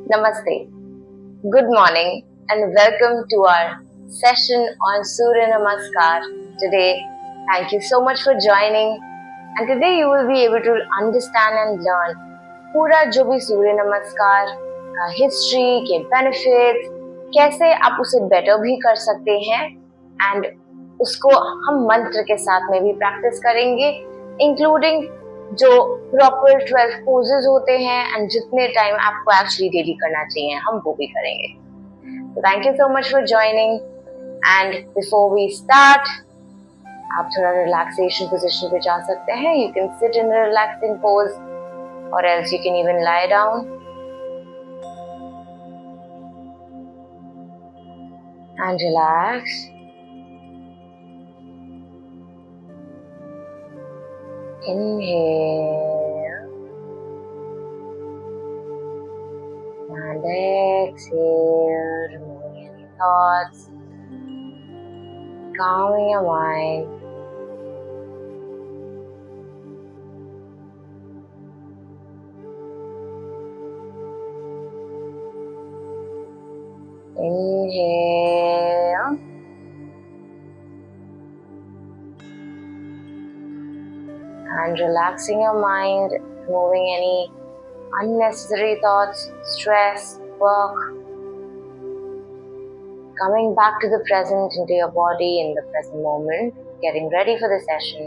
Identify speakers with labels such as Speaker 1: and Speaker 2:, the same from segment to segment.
Speaker 1: Namaste. Good morning and welcome to our session on Surya Namaskar. Today, thank you so much for joining. And today you will be able to understand and learn पूरा जो भी सूर्य नमस्कार का history के benefits, कैसे आप उसे better भी कर सकते हैं एंड उसको हम मंत्र के साथ में भी प्रैक्टिस करेंगे, इंक्लूडिंग जो प्रॉपर 12 पोजेस होते हैं एंड जितने टाइम आपको एक्चुअली डेली करना चाहिए हम वो भी करेंगे. तो thank you so much for joining and before we start आप थोड़ा रिलैक्सेशन पोजीशन पे जा सकते हैं. You can sit in relaxing pose और else you can even lie down and relax. Inhale and exhale, removing any thoughts, calming your mind. Inhale and relaxing your mind, removing any unnecessary thoughts, stress, work, coming back to the present, into your body in the present moment, getting ready for the session.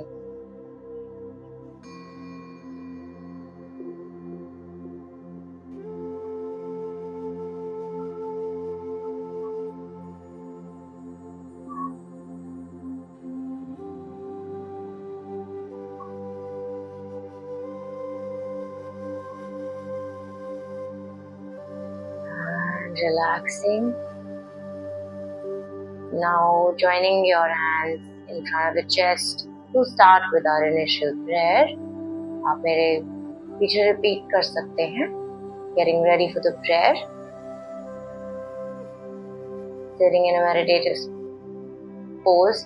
Speaker 1: Relaxing. Now joining your hands in front of the chest to start with our initial prayer. आप मेरे पीछे repeat कर सकते हैं. Getting ready for the prayer. Sitting in a meditative pose,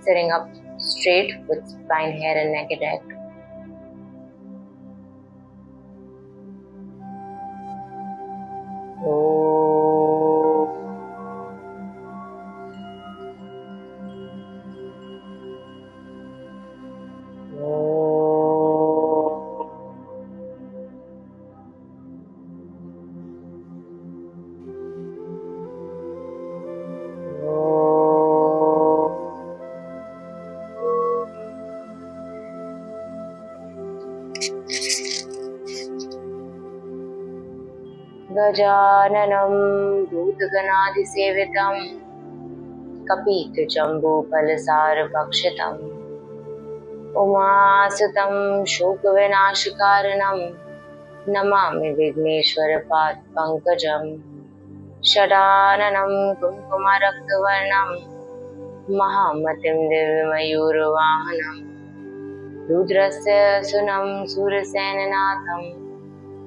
Speaker 1: sitting up straight with spine, hair and neck erect. गजाननं भूतगणाधिसेवितं कपित्थजम्बूफलसारभक्षितम् उमासुतं शोकविनाशकारणं Namami विघ्नेश्वरपादपङ्कजं. षडाननं कुङ्कुमरक्तवर्णं महामतिं दिव्यमयूरवाहनं रुद्रस्य सुनं सूरसेननाथं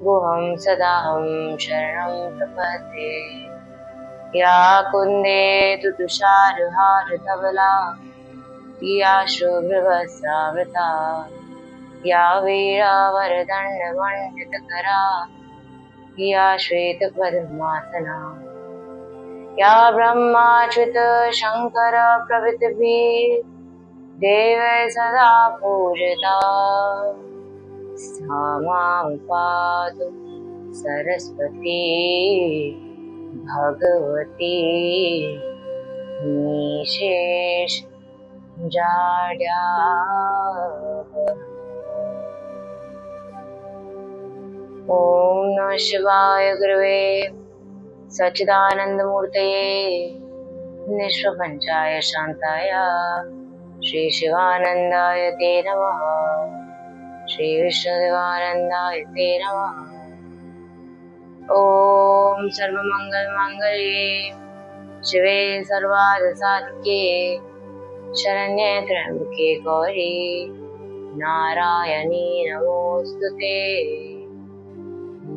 Speaker 1: गुहं सदाहं शरणं प्रपद्ये. या कुन्दे तुषारहारधवला या शुभ्रवस्त्रावृता या वीरावरदण्डमण्डितकरा या श्वेतपद्मासना या ब्रह्माच्युतशङ्कर प्रभृतिभिः देवैः सदा पूजिता सा मां पातु सरस्वती भगवती निशेष जाड्या. ओम नमः शिवाय गुरुवे सच्चिदानंदमूर्तये निष्प्रपंचाय शांताय श्री शिवानंदाय ते नमः. श्री विष्णुदेवानंदाय ते नमः. ओम सर्वमंगलमांगल्ये शिवे सर्वार्थसाधिके शरण्ये त्र्यंबके गौरी नारायणी नमोस्तुते.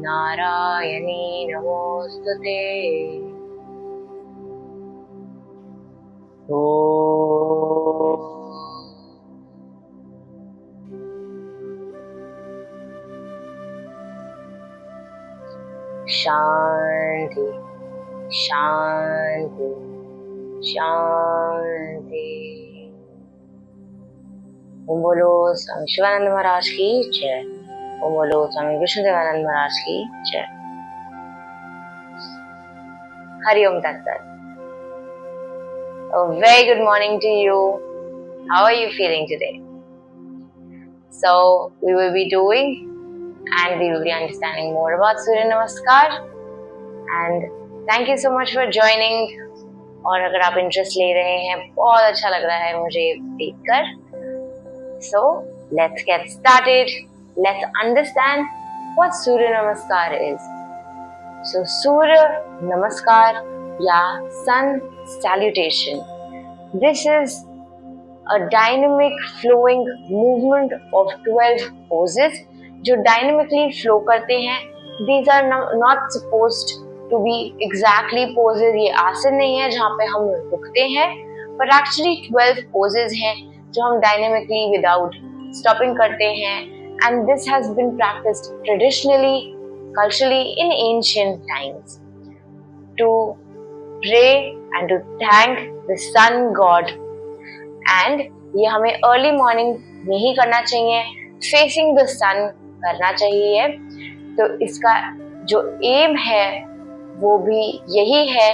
Speaker 1: नारायणी नमोस्तुते. शांति शांति शांति शांति। ओम बोलो स्वामी शिवानंद महाराज की जय। ओम बोलो स्वामी विष्णुदेवानंद महाराज की जय। हरि ओम तत्सत। A very good morning to you. How are you feeling today? So we will be doing and we will be understanding more about Surya Namaskar. And thank you so much for joining. और अगर आप interest ले रहे हैं, बहुत अच्छा लग रहा है मुझे देखकर. So let's get started. Let's understand what Surya Namaskar is. So Surya Namaskar या Sun Salutation. This is a dynamic flowing movement of 12 poses जो dynamically flow करते हैं. These are not supposed to be exactly poses. ये आसन नहीं है जहाँ पे हम रुकते हैं, but actually 12 poses हैं जो हम dynamically without stopping करते हैं. And this has been practiced traditionally, culturally in ancient times to pray and to thank the sun god. And ये हमें अर्ली मॉर्निंग में ही करना चाहिए, फेसिंग द सन करना चाहिए. तो इसका जो एम है वो भी यही है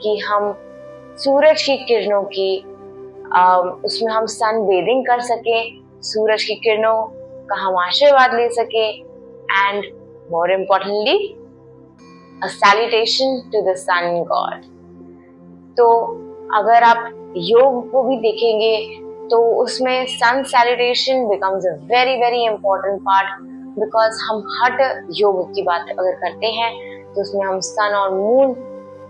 Speaker 1: कि हम सूरज की किरणों की उसमें हम सन बेदिंग कर सके, सूरज की किरणों का हम आशीर्वाद ले सके. And more importantly a salutation to the sun god. तो अगर आप योग को भी देखेंगे तो उसमें sun salutation becomes a very very important part. Because हम हठ योग की बात अगर करते हैं तो उसमें हम सन और मून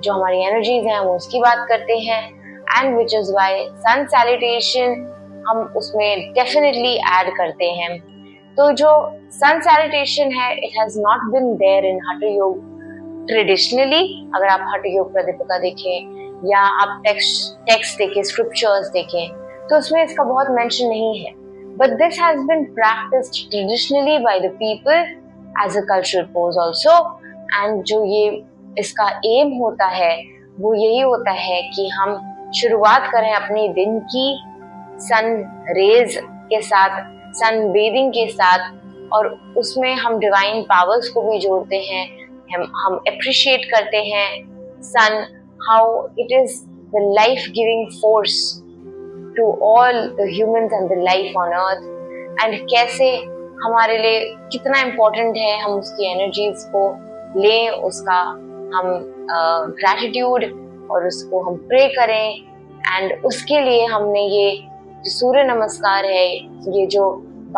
Speaker 1: जो हमारी एनर्जीज हैं हम उसकी बात करते हैं. And which is why sun salutation हम उसमें डेफिनेटली ऐड करते हैं. तो जो सन सैल्यूटेशन है it has not been there in Hatha yoga traditionally. अगर आप हठ योग प्रतिपदा देखें या आप टेक्स्ट देखें, स्क्रिप्चर्स देखें, तो उसमें इसका बहुत मेंशन नहीं है. But this has been practiced traditionally by the people as a cultural pose also. And जो ये इसका एम होता है वो यही होता है कि हम शुरुआत करें अपने दिन की सन रेज के साथ, सन बेदिंग के साथ, और उसमें हम डिवाइन पावर्स को भी जोड़ते हैं. हम अप्रिशिएट करते हैं sun, how it is the life giving force to all the humans and the life on earth. And कैसे हमारे लिए कितना important है हम उसकी energies को लें, उसका हम gratitude और उसको हम pray करें. and उसके लिए हमने ये जो सूर्य नमस्कार है, ये जो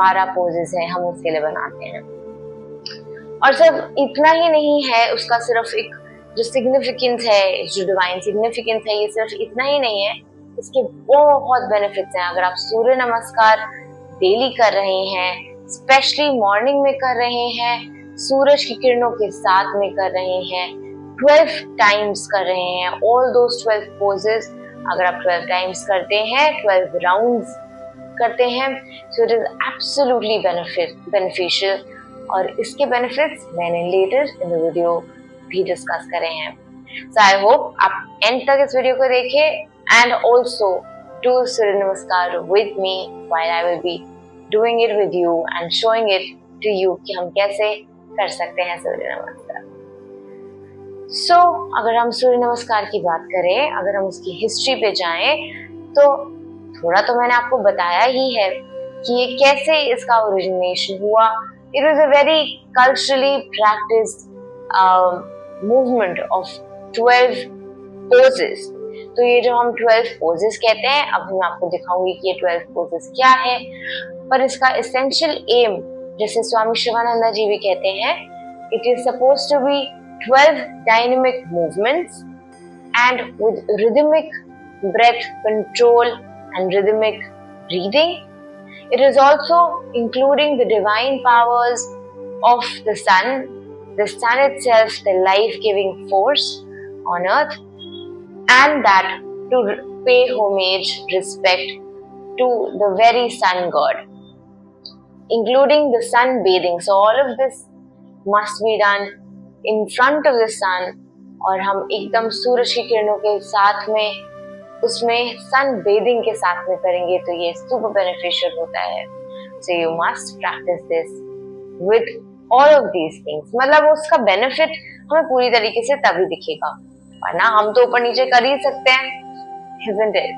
Speaker 1: 12 poses हैं हम उसके लिए बनाते हैं. और सिर्फ इतना ही नहीं है, उसका सिर्फ एक जो significance है, जो divine significance है, ये सिर्फ इतना ही नहीं है, इसके बहुत बेनिफिट्स हैं. अगर आप सूर्य नमस्कार डेली कर रहे हैं, स्पेशली मॉर्निंग में कर रहे हैं, सूरज की किरणों के साथ में कर रहे हैं, 12 टाइम्स कर रहे हैं, ऑल दोस 12 पोजेस अगर आप 12 टाइम्स करते हैं, 12 राउंड्स करते हैं, so it is absolutely beneficial. और इसके बेनिफिट्स मैंने लेटर इन द वीडियो भी डिस्कस करे हैं. सो आई होप आप एंड तक इस वीडियो को देखें and also do Surya Namaskar with me while I will be doing it with you and showing it to you कि हम कैसे कर सकते हैं सूर्य नमस्कार. So अगर हम सूर्य नमस्कार की बात करें, अगर हम उसकी हिस्ट्री पे जाएं, तो थोड़ा तो मैंने आपको बताया ही है कि ये कैसे इसका ओरिजिनेशन हुआ. It was a very culturally practiced movement of 12 poses. तो ये जो हम 12 poses कहते हैं, अब मैं आपको दिखाऊंगी कि ये 12 poses क्या है. पर इसका essential aim, जैसे स्वामी शिवानंद जी भी कहते हैं, it is supposed to be 12 dynamic movements and with rhythmic breath control and rhythmic breathing. It is also including the divine powers of the sun itself, the life-giving force on earth, and that to pay homage, respect to the very sun god, including the sun bathing. So all of this must be done in front of the sun और हम एकदम सूरज की किरणों के साथ में उसमें सन bathing के साथ में करेंगे तो ये सुपर बेनिफिशियल होता है। So you must practice this with all of these things. मतलब उसका बेनिफिट हमें पूरी तरीके से तभी दिखेगा, वरना हम तो ऊपर नीचे कर ही सकते हैं, isn't it?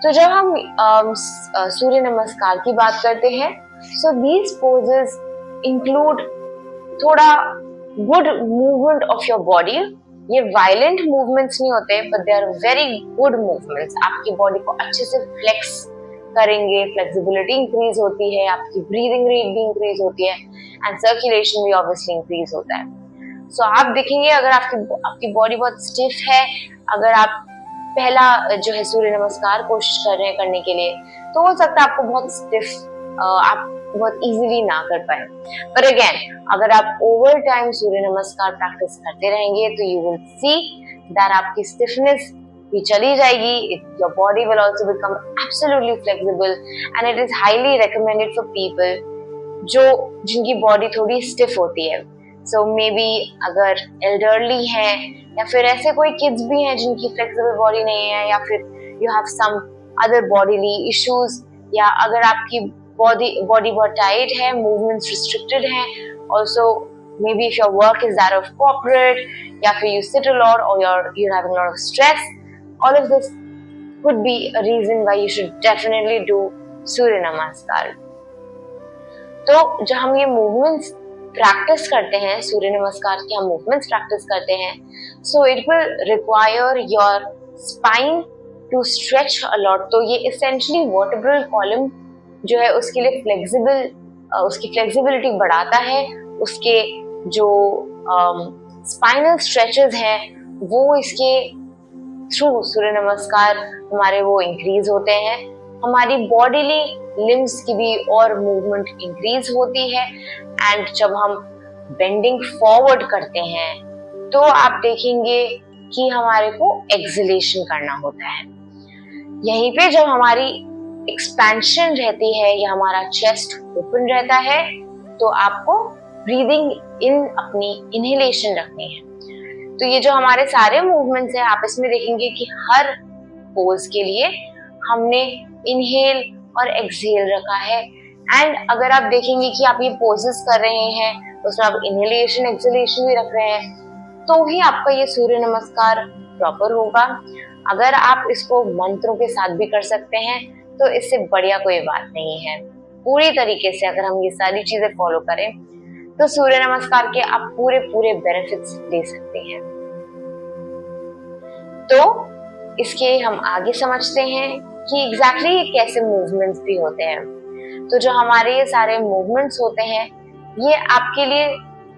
Speaker 1: तो जब हम सूर्य नमस्कार की बात करते हैं, so these poses include थोड़ा good movement of your body। ये वायलेंट मूवमेंट्स नहीं होते, but they are very good movements. आपकी बॉडी को अच्छे से फ्लेक्स करेंगे, फ्लेक्सिबिलिटी इंक्रीज होती है, आपकी ब्रीदिंग रेट भी इंक्रीज होती है एंड सर्कुलेशन भी ऑब्वियसली इंक्रीज होता है। सो आप देखेंगे अगर आपकी बॉडी बहुत स्टिफ है, अगर आप पहला जो है सूर्य नमस्कार कोशिश कर रहे हैं करने के लिए, तो हो सकता है आपको बहुत स्टिफ आप बहुत इजीली ना कर पाए। पर अगेन अगर आप ओवर टाइम सूर्य नमस्कार प्रैक्टिस करते रहेंगे तो यू विल सी दैट आपकी स्टिफनेस भी चली जाएगी, your body will also become absolutely flexible and it is highly recommended for people जिनकी बॉडी थोड़ी स्टिफ होती है। सो मे बी अगर एल्डरली है या फिर ऐसे कोई किड्स भी हैं जिनकी फ्लेक्सिबल बॉडी नहीं है, या फिर you have some other bodily issues, या अगर आपकी बॉडी बहुत टाइट है, मूवमेंट्स रिस्ट्रिक्टेड हैं, also may be if your work is that of corporate, या फिर यू सिट अ लॉट और you're having a lot of stress, all of this could be a reason why you should definitely do सूर्य नमस्कार। तो जब हम ये movements practice करते हैं, सूर्य नमस्कार के हम मूवमेंट्स प्रैक्टिस करते हैं, so it will require your spine to stretch a lot. तो ये एसेंशियली वर्टेब्रल कॉलम जो है उसके लिए उसकी फ्लेक्सिबिलिटी बढ़ाता है, उसके जो स्पाइनल स्ट्रेचेस हैं वो इसके थ्रू सूर्य नमस्कार हमारे वो इंक्रीज होते हैं, हमारी बॉडीली लिम्स की भी और मूवमेंट इंक्रीज होती है। एंड जब हम बेंडिंग फॉरवर्ड करते हैं तो आप देखेंगे कि हमारे को एक्सलेशन करना होता है। यहीं पे जब हमारी एक्सपेंशन रहती है या हमारा चेस्ट ओपन रहता है तो आपको ब्रीदिंग इन अपनी इनहेलेशन रखनी है। तो ये जो हमारे सारे मूवमेंट्स हैं आप इसमें देखेंगे कि हर पोज के लिए हमने इनहेल और एक्सहेल रखा है। एंड अगर आप देखेंगे कि आप ये पोजेस कर रहे हैं उसमें आप इनहेलेशन एक्सहेलेशन भी रख रहे हैं तो ही आपका ये सूर्य नमस्कार प्रॉपर होगा। अगर आप इसको मंत्रों के साथ भी कर सकते हैं तो इससे बढ़िया कोई बात नहीं है। पूरी तरीके से अगर हम ये सारी चीजें फॉलो करें तो सूर्य नमस्कार के आप पूरे बेनिफिट्स ले सकते हैं। तो इसके हम आगे समझते हैं कि एग्जैक्टली कैसे मूवमेंट्स भी होते हैं। तो जो हमारे ये सारे मूवमेंट्स होते हैं ये आपके लिए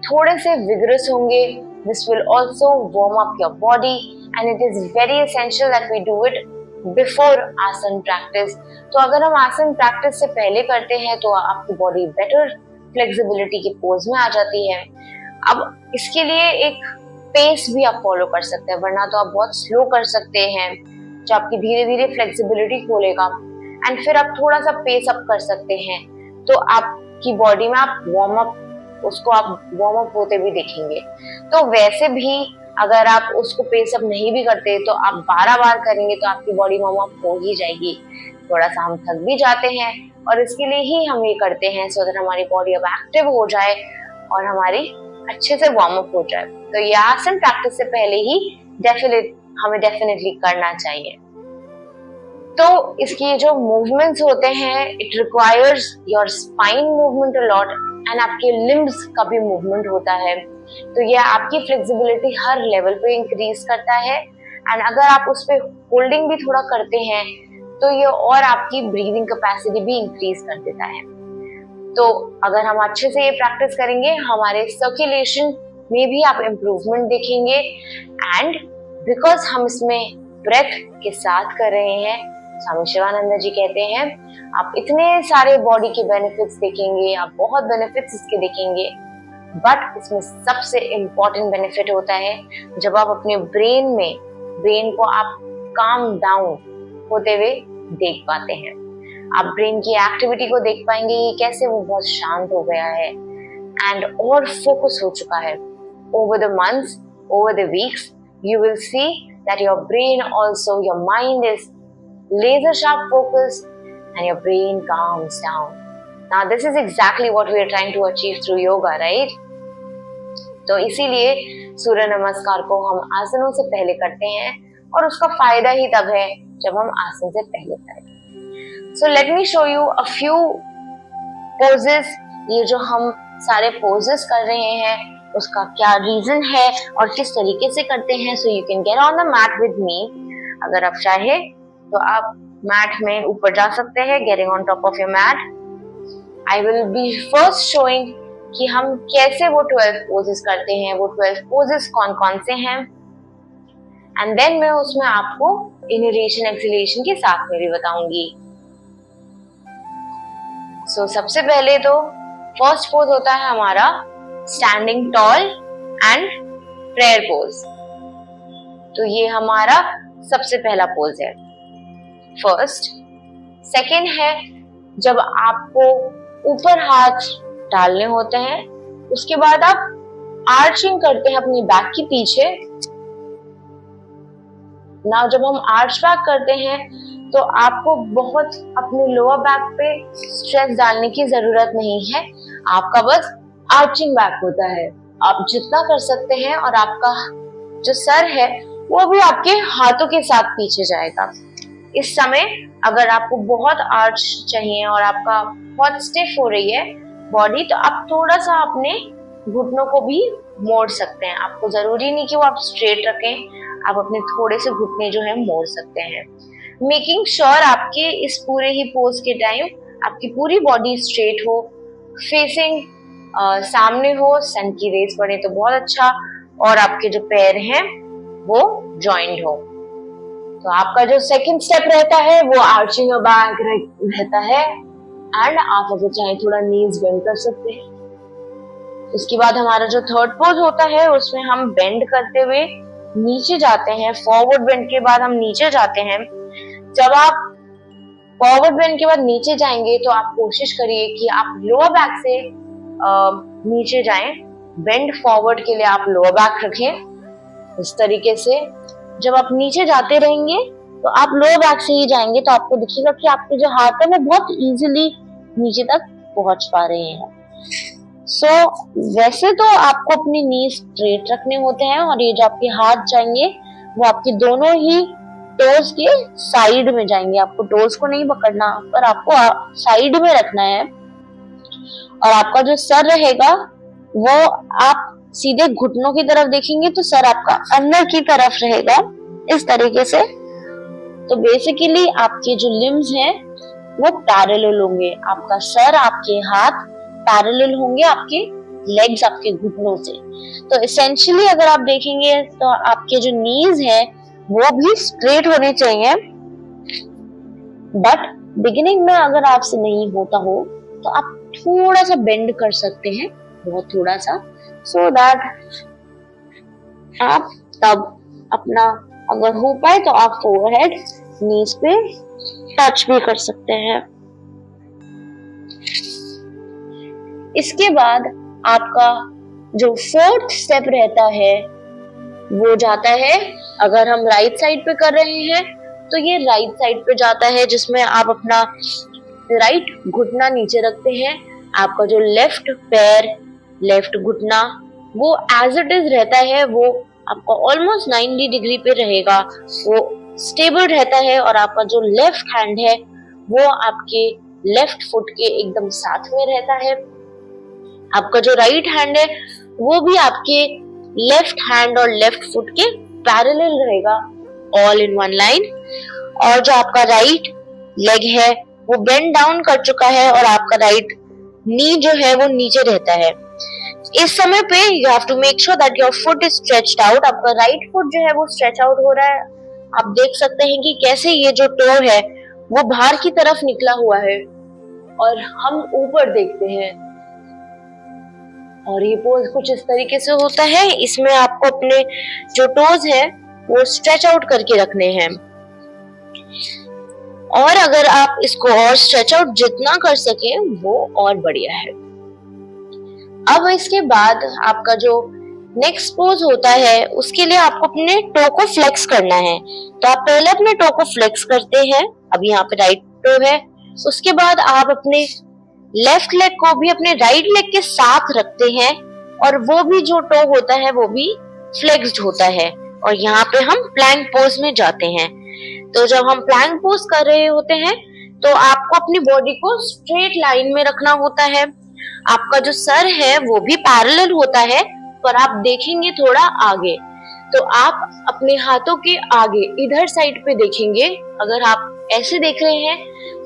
Speaker 1: थोड़े से विगरस होंगे। This will also warm up your body and it is very essential that we do it before asana practice. तो अगर हम आसन प्रैक्टिस से पहले करते हैं तो आपकी बॉडी बेटर फ्लेक्सिबिलिटी की पोज में आ जाती है। अब इसके लिए एक पेस भी आप फॉलो कर सकते हैं, वरना तो आप बहुत स्लो कर सकते हैं जो आपकी धीरे धीरे फ्लेक्सिबिलिटी खोलेगा। एंड फिर आप थोड़ा सा पेस अप कर सकते हैं तो आपकी बॉडी में आप वार्म अप होते भी देखेंगे। तो वैसे भी अगर आप उसको पेस अप नहीं भी करते तो आप 12 बार करेंगे तो आपकी बॉडी वार्म अप हो ही जाएगी। थोड़ा सा हम थक भी जाते हैं और इसके लिए ही हम ये करते हैं सो दैट हमारी बॉडी अब एक्टिव हो जाए और हमारी अच्छे से वार्म अप हो जाए। तो ये आसन प्रैक्टिस से पहले ही हमें डेफिनेटली करना चाहिए। तो इसकी जो मूवमेंट्स होते हैं it requires your spine movement a lot and आपके लिम्स का भी मूवमेंट होता है। तो ये आपकी फ्लेक्सिबिलिटी हर लेवल पे इंक्रीज करता है। एंड अगर आप उस पर होल्डिंग भी थोड़ा करते हैं तो ये और आपकी ब्रीदिंग कैपेसिटी भी इंक्रीज कर देता है। तो अगर हम अच्छे से ये प्रैक्टिस करेंगे हमारे सर्कुलेशन में भी आप इम्प्रूवमेंट देखेंगे। एंड बिकॉज हम इसमें ब्रेथ के साथ कर रहे हैं, स्वामी शिवानंद जी कहते हैं आप इतने सारे बॉडी के बेनिफिट्स देखेंगे, आप बहुत बेनिफिट्स इसके देखेंगे। बट इसमें सबसे इम्पोर्टेंट बेनिफिट होता है जब आप अपने ब्रेन को आप काम डाउन होते हुए देख पाते हैं। आप ब्रेन की एक्टिविटी को देख पाएंगे ये कैसे वो बहुत शांत हो गया है एंड और फोकस हो चुका है। over the months, over the weeks, you will see that your brain also, your mind is laser sharp focused and your brain calms down. Now this is exactly what we are trying to achieve through yoga, right? तो इसीलिए सूर्य नमस्कार को हम आसनों से पहले करते हैं और उसका फायदा ही तब है जब हम आसन से पहले करें. So let me show you a few poses. ये जो हम सारे poses कर रहे हैं उसका क्या रीजन है और किस तरीके से करते हैं. So you can get on the mat with me. अगर आप चाहे तो आप मैट में ऊपर जा सकते हैं. Getting on top of your mat. I will be first showing कि हम कैसे वो 12 poses करते हैं. वो 12 poses कौन कौन से हैं. And then मैं उसमें आपको inhalation exhalation के साथ में भी बताऊंगी. So सबसे पहले तो फर्स्ट पोज होता है हमारा standing tall and prayer pose. तो ये हमारा सबसे पहला पोज है फर्स्ट. सेकेंड है जब आपको ऊपर हाथ डालने होते हैं, उसके बाद आप आर्चिंग करते हैं अपनी बैक के पीछे. ना जब हम आर्च बैक करते हैं तो आपको बहुत अपने लोअर बैक पे स्ट्रेस डालने की जरूरत नहीं है. आपका बस आर्चिंग बैक होता है. आप जितना कर सकते हैं और आपका जो सर है वो भी आपके हाथों के साथ पीछे जाएगा. इस समय अगर आपको बहुत आर्च चाहिए और आपका बहुत स्टिफ हो रही है बॉडी, तो आप थोड़ा सा अपने घुटनों को भी मोड़ सकते हैं. आपको जरूरी नहीं कि वो आप स्ट्रेट रखें, आप अपने थोड़े से घुटने जो है मोड़ सकते हैं. मेकिंग श्योर आपके इस पूरे ही पोज के टाइम आपकी पूरी बॉडी स्ट्रेट हो, फेसिंग सामने हो, सन की रेज पड़े तो बहुत अच्छा, और आपके जो पैर हैं वो जॉइंट हो. तो आपका जो सेकंड स्टेप रहता है वो आर्चिंग योर बैक रहता है. एंड आप अगर चाहे थोड़ा नीज बेंड कर सकते हैं. उसके बाद हमारा जो थर्ड पोज होता है उसमें हम बेंड करते हुए नीचे जाते हैं. फॉरवर्ड बेंड के बाद हम नीचे जाते हैं. जब आप फॉरवर्ड बेंड के बाद नीचे जाएंगे तो आप कोशिश करिए कि आप लोअर बैक से नीचे जाएं. बेंड फॉरवर्ड के लिए आप लोअर बैक रखें इस तरीके से. जब आप नीचे जाते रहेंगे तो आप लोअर बैक से ही जाएंगे तो आपको दिखेगा कि आपके जो हाथ है वो बहुत इजीली नीचे तक पहुंच पा रहे हैं. सो वैसे तो आपको अपनी नी स्ट्रेट रखने होते हैं और ये जो आपके हाथ जाएंगे वो आपके दोनों ही टोज के साइड में जाएंगे. आपको टोज को नहीं पकड़ना पर आपको साइड में रखना है. और आपका जो सर रहेगा वो आप सीधे घुटनों की तरफ देखेंगे तो सर आपका अंदर की तरफ रहेगा इस तरीके से. तो बेसिकली आपके जो लिम्स हैं वो पैरेलल होंगे. आपका सर, आपके हाथ पैरेलल होंगे आपके लेग्स, आपके घुटनों से. तो एसेंशियली अगर आप देखेंगे तो आपके जो नीज हैं वो भी स्ट्रेट होने चाहिए. बट बिगिनिंग में अगर आपसे नहीं होता हो तो आप थोड़ा सा बेंड कर सकते हैं, बहुत थोड़ा सा, सो दैट आप तब अपना अगर हो पाए तो आप फोरहेड नीज पे टच भी कर सकते हैं. इसके बाद आपका जो फोर्थ स्टेप रहता है वो जाता है, अगर हम राइट साइड पे कर रहे हैं तो ये राइट साइड पे जाता है जिसमें आप अपना राइट घुटना नीचे रखते हैं. आपका जो लेफ्ट पैर, लेफ्ट घुटना वो एज इट इज रहता है, वो आपका ऑलमोस्ट 90 डिग्री पे रहेगा, वो स्टेबल रहता है. और आपका जो लेफ्ट हैंड है वो आपके लेफ्ट फुट के एकदम साथ में रहता है. आपका जो राइट हैंड है वो भी आपके लेफ्ट हैंड और लेफ्ट फुट के पैरेलल रहेगा, ऑल इन वन लाइन. और जो आपका राइट लेग है वो बेंड डाउन कर चुका है और आपका राइट नी जो है वो नीचे रहता है. इस समय पे you have to make sure that your foot is stretched out. आपका राइट फुट जो है वो स्ट्रेच आउट हो रहा है. आप देख सकते हैं कि कैसे ये जो टो है वो बाहर की तरफ निकला हुआ है और हम ऊपर देखते हैं. और ये पोज कुछ इस तरीके से होता है. इसमें आपको अपने जो टोज है वो स्ट्रेच आउट करके रखने हैं. और अगर आप इसको और स्ट्रेच आउट जितना कर सके वो और बढ़िया है. अब इसके बाद आपका जो
Speaker 2: नेक्स्ट पोज होता है, उसके लिए आपको अपने टो को फ्लेक्स करना है। तो आप पहले अपने टो को फ्लेक्स करते हैं, अब यहाँ पे राइट टो है। उसके बाद आप अपने लेफ्ट लेग को भी अपने राइट लेग के साथ रखते हैं और वो भी जो टो होता है वो भी फ्लेक्स्ड होता है। और यहाँ पे हम प्लैंक पोज में जाते हैं। तो जब हम प्लैंक पोज कर रहे होते हैं तो आपको अपनी बॉडी को स्ट्रेट लाइन में रखना होता है। आपका जो सर है वो भी पैरेलल होता है, पर आप देखेंगे थोड़ा आगे। तो आप अपने हाथों के आगे इधर साइड पे देखेंगे। अगर आप ऐसे देख रहे हैं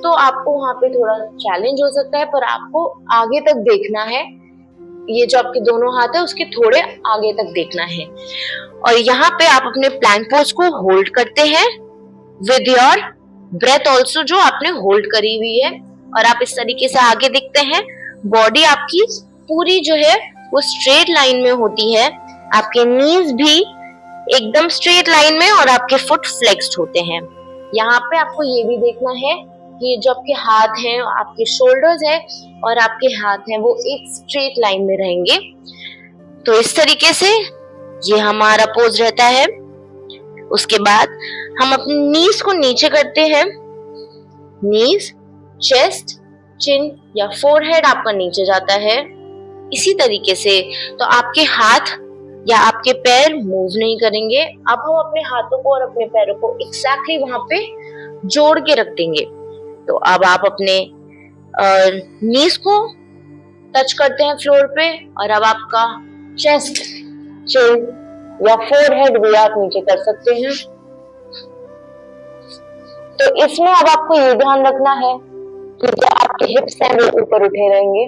Speaker 2: तो आपको वहां पे थोड़ा चैलेंज हो सकता है, पर आपको आगे तक देखना है। ये जो आपके दोनों हाथ है उसके थोड़े आगे तक देखना है। और यहाँ पे आप अपने प्लैंक पोज को होल्ड करते हैं विद योर ब्रेथ ऑल्सो, जो आपने होल्ड करी हुई है। और आप इस तरीके से आगे दिखते हैं। बॉडी आपकी पूरी जो है वो स्ट्रेट लाइन में होती है, आपके नीज भी एकदम स्ट्रेट लाइन में और आपके फुट फ्लेक्स्ड होते हैं। यहाँ पे आपको ये भी देखना है कि जो आपके हाथ हैं, आपके शोल्डर्स हैं और आपके हाथ हैं वो एक स्ट्रेट लाइन में रहेंगे। तो इस तरीके से ये हमारा पोज रहता है। उसके बाद हम अपनी नीज को नीचे करते हैं। नीज, चेस्ट, चिन या फोरहेड आपका नीचे जाता है। इसी तरीके से तो आपके हाथ या आपके पैर मूव नहीं करेंगे। अब हम अपने हाथों को और अपने पैरों को एक्जैक्टली वहां पे जोड़ के रख देंगे। तो अब आप अपने नीज को टच करते हैं फ्लोर पे और अब आपका चेस्ट, चिन या फोरहेड भी आप नीचे कर सकते हैं। तो इसमें अब आपको ये ध्यान रखना है कि जो आपके हिप्स हैं वो ऊपर उठे रहेंगे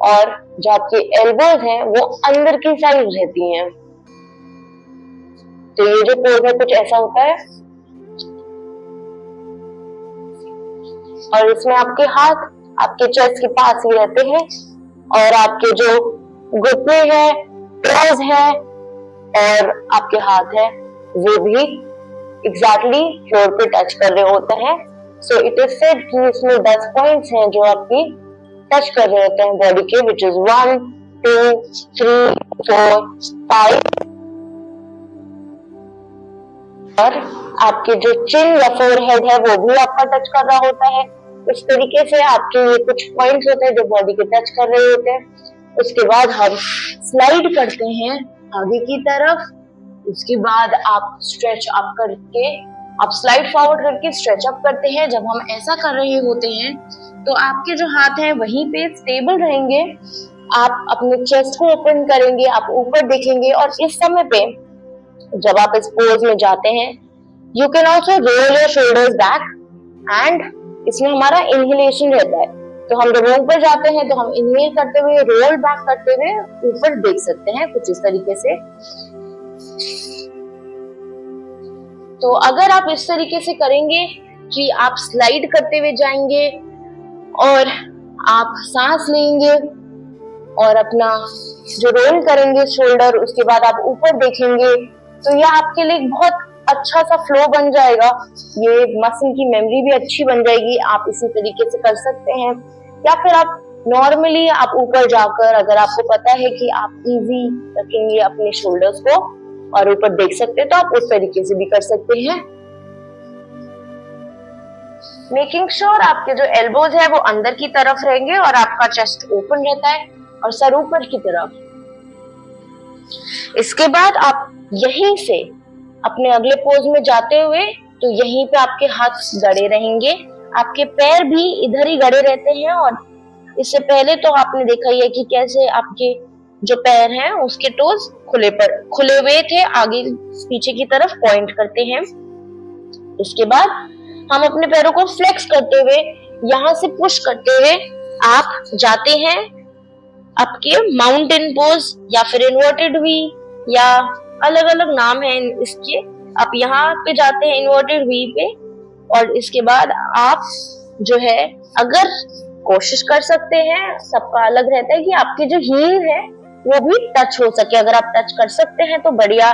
Speaker 2: और जो आपके एल्बोज हैं वो अंदर की साइड रहती हैं। तो ये जो पोज है कुछ ऐसा होता है। और इसमें आपके हाथ आपके चेस्ट के पास ही रहते हैं और आपके जो घुटने हैं, टोज हैं और आपके हाथ हैं वो भी एग्जैक्टली फ्लोर पे टच कर रहे होते हैं। सो इट इज सेड कि इसमें 10 पॉइंट्स हैं जो आपकी टच कर रहे होते हैं बॉडी के, विच इज 1, 2, 3, 4, 5। और आपके जो चिन या फोरहेड है वो भी आपका टच कर रहा होता है। इस तरीके से आपके ये कुछ पॉइंट्स होते हैं जो बॉडी के टच कर रहे होते हैं। उसके बाद हम स्लाइड करते हैं आगे की तरफ। उसके बाद आप स्ट्रेच अप करके, आप स्लाइड फॉरवर्ड करके स्ट्रेच अप करते हैं। जब हम ऐसा कर रहे होते हैं तो आपके जो हाथ हैं वहीं पे स्टेबल रहेंगे। आप अपने चेस्ट को ओपन करेंगे, आप ऊपर देखेंगे और इस समय पे जब आप इस पोज में जाते हैं you can also roll your shoulders back and इसमें हमारा इनहेलेशन रहता है। तो हम जब ऊपर जाते हैं तो हम इनहेल करते हुए, रोल बैक करते हुए ऊपर देख सकते हैं कुछ इस तरीके से। तो अगर आप इस तरीके से करेंगे कि आप स्लाइड करते हुए जाएंगे और आप सांस लेंगे और अपना जो रोल करेंगे शोल्डर, उसके बाद आप ऊपर देखेंगे, तो यह आपके लिए बहुत अच्छा सा फ्लो बन जाएगा। ये मसल की मेमोरी भी अच्छी बन जाएगी। आप इसी तरीके से कर सकते हैं। या फिर आप नॉर्मली आप ऊपर जाकर, अगर आपको पता है कि आप इजी रखेंगे अपने शोल्डर्स को और ऊपर देख सकते हैं, तो आप उस तरीके से भी कर सकते हैं। मेकिंग श्योर आपके जो एल्बोज है वो अंदर की तरफ रहेंगे और आपका चेस्ट ओपन रहता है और सर ऊपर की तरफ। इसके बाद आप यहीं से अपने अगले पोज में जाते हुए तो यहीं पे आपके हाथ गड़े रहेंगे, आपके पैर भी इधर ही गड़े रहते हैं। और इससे पहले तो आपने देखा ही है कि कैसे आपके जो पैर हैं उसके टोज खुले हुए थे, आगे पीछे की तरफ पॉइंट करते हैं। इसके बाद हम अपने पैरों को फ्लेक्स करते हुए, यहाँ से पुश करते हुए आप जाते हैं आपके माउंटेन पोज या फिर इन्वर्टेड वी, या अलग अलग नाम है इसके। आप यहाँ पे जाते हैं इन्वर्टेड वी पे और इसके बाद आप जो है अगर कोशिश कर सकते हैं, सबका अलग रहता है कि आपके जो हील है वो भी टच हो सके। अगर आप टच कर सकते हैं तो बढ़िया,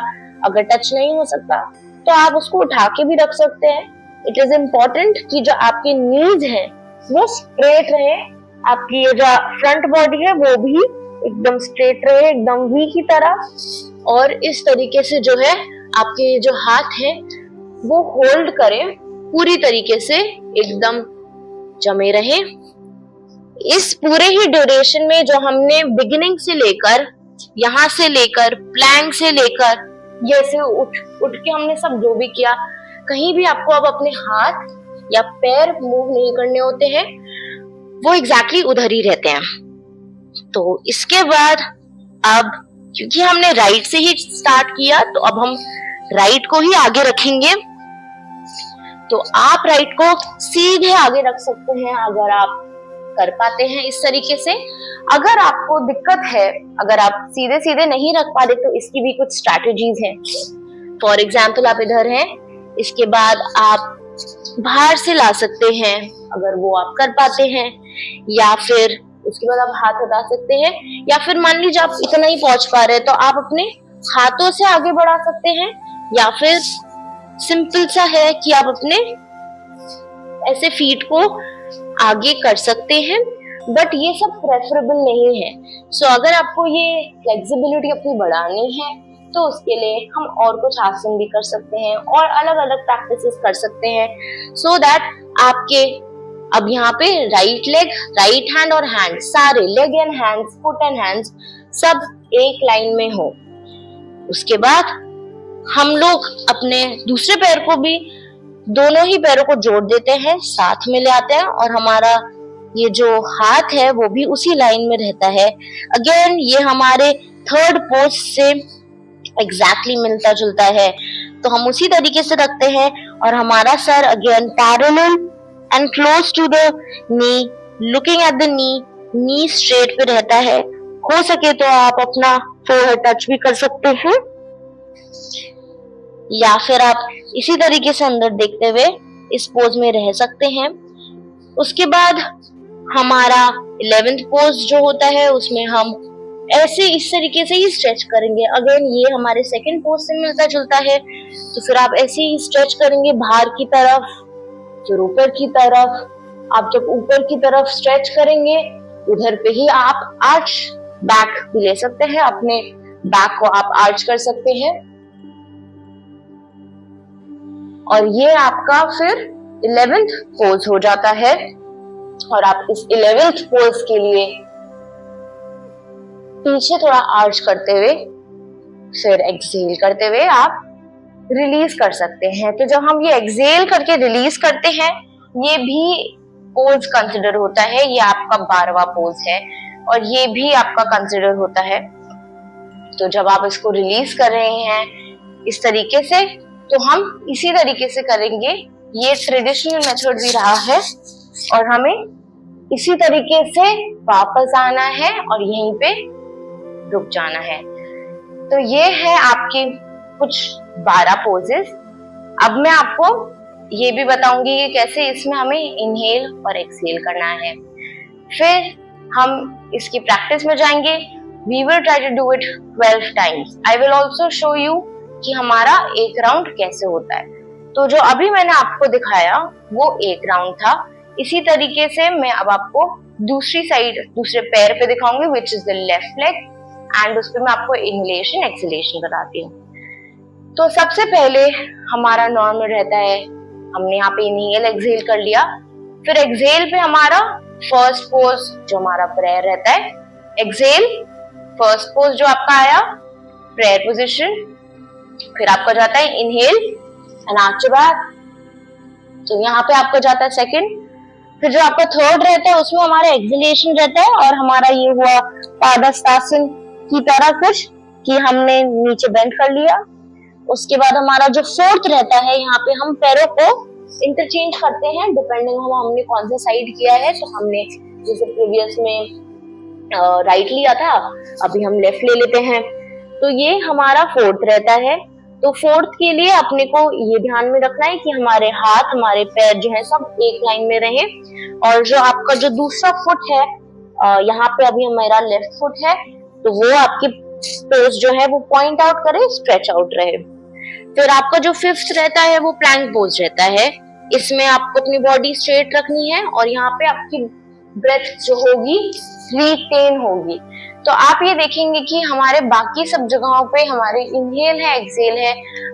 Speaker 2: अगर टच नहीं हो सकता तो आप उसको उठा के भी रख सकते हैं। इट इज इम्पोर्टेंट कि जो आपके नीज हैं वो स्ट्रेट रहे, आपकी ये जो फ्रंट बॉडी है वो भी एकदम स्ट्रेट रहे, एकदम वी की तरह। और इस तरीके से जो है आपके जो हाथ है वो होल्ड करें, पूरी तरीके से एकदम जमे रहे। इस पूरे ही ड्यूरेशन में जो हमने बिगिनिंग से लेकर, यहाँ से लेकर, प्लैंक से लेकर, जैसे उठ के हमने सब जो भी किया, कहीं भी आपको अब अपने हाथ या पैर मूव नहीं करने होते हैं, वो एग्जैक्टली उधर ही रहते हैं। तो इसके बाद अब क्योंकि हमने राइट से ही स्टार्ट किया, तो अब हम राइट को ही आगे रखेंगे। तो आप राइट को सीधे आगे रख सकते हैं अगर आप कर पाते हैं इस तरीके से। अगर आपको दिक्कत है, अगर आप सीधे सीधे नहीं रख पा रहे, तो इसकी भी कुछ स्ट्रैटेजीज हैं। फॉर एग्जाम्पल आप इधर हैं, इसके बाद आप बाहर से ला सकते हैं अगर वो आप कर पाते हैं, या फिर उसके बाद आप हाथ हटा सकते हैं, या फिर मान लीजिए आप इतना ही पहुंच पा रहे हैं तो आप अपने हाथों से आगे बढ़ा सकते हैं, या फिर सिंपल सा है कि आप अपने ऐसे फीट को आगे कर सकते हैं, बट ये सब प्रेफरेबल नहीं है। सो अगर आपको ये फ्लेक्सिबिलिटी अपनी बढ़ानी है तो उसके लिए हम और कुछ आसन भी कर सकते हैं और अलग अलग प्रैक्टिसेस कर सकते हैं, सो दैट आपके अब यहाँ पे राइट लेग, राइट हैंड और हैंड, सारे leg and hands, foot and hands सब एक लाइन में हो। उसके बाद हम लोग अपने दूसरे पैर को भी, दोनों ही पैरों को जोड़ देते हैं, साथ में ले आते हैं, और हमारा ये जो हाथ है वो भी उसी लाइन में रहता है। अगेन ये हमारे थर्ड पोज से एग्जैक्टली मिलता जुलता है, तो हम उसी तरीके से रखते हैं, और हमारा सर again parallel and close to the knee, looking at the knee straight पे रहता है। हो सके तो आप अपना फोरहेड टच भी कर सकते हैं, या फिर आप इसी तरीके से अंदर देखते हुए इस पोज में रह सकते हैं। उसके बाद हमारा 11th पोज जो होता है उसमें हम ऐसे इस तरीके से ही स्ट्रेच करेंगे। अगेन ये हमारे सेकंड पोज से मिलता जुलता है, तो फिर आप ऐसे ही स्ट्रेच करेंगे बाहर की तरफ, फिर ऊपर की तरफ। आप जब ऊपर की तरफ स्ट्रेच करेंगे, उधर पे ही आप आर्च बैक भी ले सकते हैं, अपने बैक को आप आर्च कर सकते हैं, और ये आपका फिर 11th पोज हो जाता है। और आप इस 11th पोज के लिए पीछे थोड़ा आर्च करते हुए, फिर एक्सहेल करते हुए आप रिलीज कर सकते हैं। तो जब हम ये एक्सहेल करके रिलीज करते हैं, ये भी पोज कंसिडर होता है, ये आपका 12वां पोज है, और ये भी आपका कंसिडर होता है। तो जब आप इसको रिलीज कर रहे हैं इस तरीके से, तो हम इसी तरीके से करेंगे। ये ट्रेडिशनल मेथड भी रहा है, और हमें इसी तरीके से वापस आना है और यहीं पे रुक जाना है। तो ये है आपके कुछ 12 पोजेस। अब मैं आपको ये भी बताऊंगी कि कैसे इसमें हमें इनहेल और एक्सहेल करना है। फिर हम इसकी प्रैक्टिस में जाएंगे। We will try to do it 12 times. I will also show you कि हमारा एक राउंड कैसे होता है। तो जो अभी मैंने आपको दिखाया वो एक राउंड था। इसी तरीके से मैं अब आपको दूसरी साइड, दूसरे पैर पे दिखाऊंगी, which is the left leg, and उस पर मैं आपको इनहेलेशन एक्सहेलेशन बताती हूँ। तो सबसे पहले हमारा नॉर्मल रहता है, हमने यहाँ पे इनहेल एक्सहेल कर लिया। फिर एक्सहेल पे हमारा फर्स्ट पोज जो हमारा प्रेयर रहता है, एक्सहेल फर्स्ट पोज जो आपका आया प्रेयर पोजीशन, फिर आपका जाता है इनहेल एंड आर्च बैक, तो यहाँ पे आपका जाता है सेकंड। फिर जो आपका थर्ड रहता है उसमें हमारा एक्सहेलेशन रहता है, और हमारा ये हुआ पादहस्तासन की तरह कुछ कि हमने नीचे बेंड कर लिया। उसके बाद हमारा जो फोर्थ रहता है, यहाँ पे हम पैरों को इंटरचेंज करते हैं डिपेंडिंग हमने कौन सा साइड किया है। तो हमने जैसे प्रीवियस में राइट लिया था, अभी हम लेफ्ट ले लेते हैं। तो ये हमारा फोर्थ रहता है। तो फोर्थ के लिए अपने को ये ध्यान में रखना है कि हमारे हाथ, हमारे पैर जो है सब एक लाइन में रहे, और जो आपका जो दूसरा फुट है, यहाँ पे अभी हमारा लेफ्ट फुट है, तो वो आपकी टोज जो है वो पॉइंट आउट करे, स्ट्रेच आउट रहे। फिर आपका जो फिफ्थ रहता है वो प्लैंक पोज रहता है। इसमें आपको अपनी बॉडी स्ट्रेट रखनी है, और यहाँ पे आपकी ब्रेथ जो होगी रिटेन होगी।
Speaker 1: तो आप ये देखेंगे कि हमारे बाकी सब जगहों पे हमारे इनहेल है, एक्सहेल है,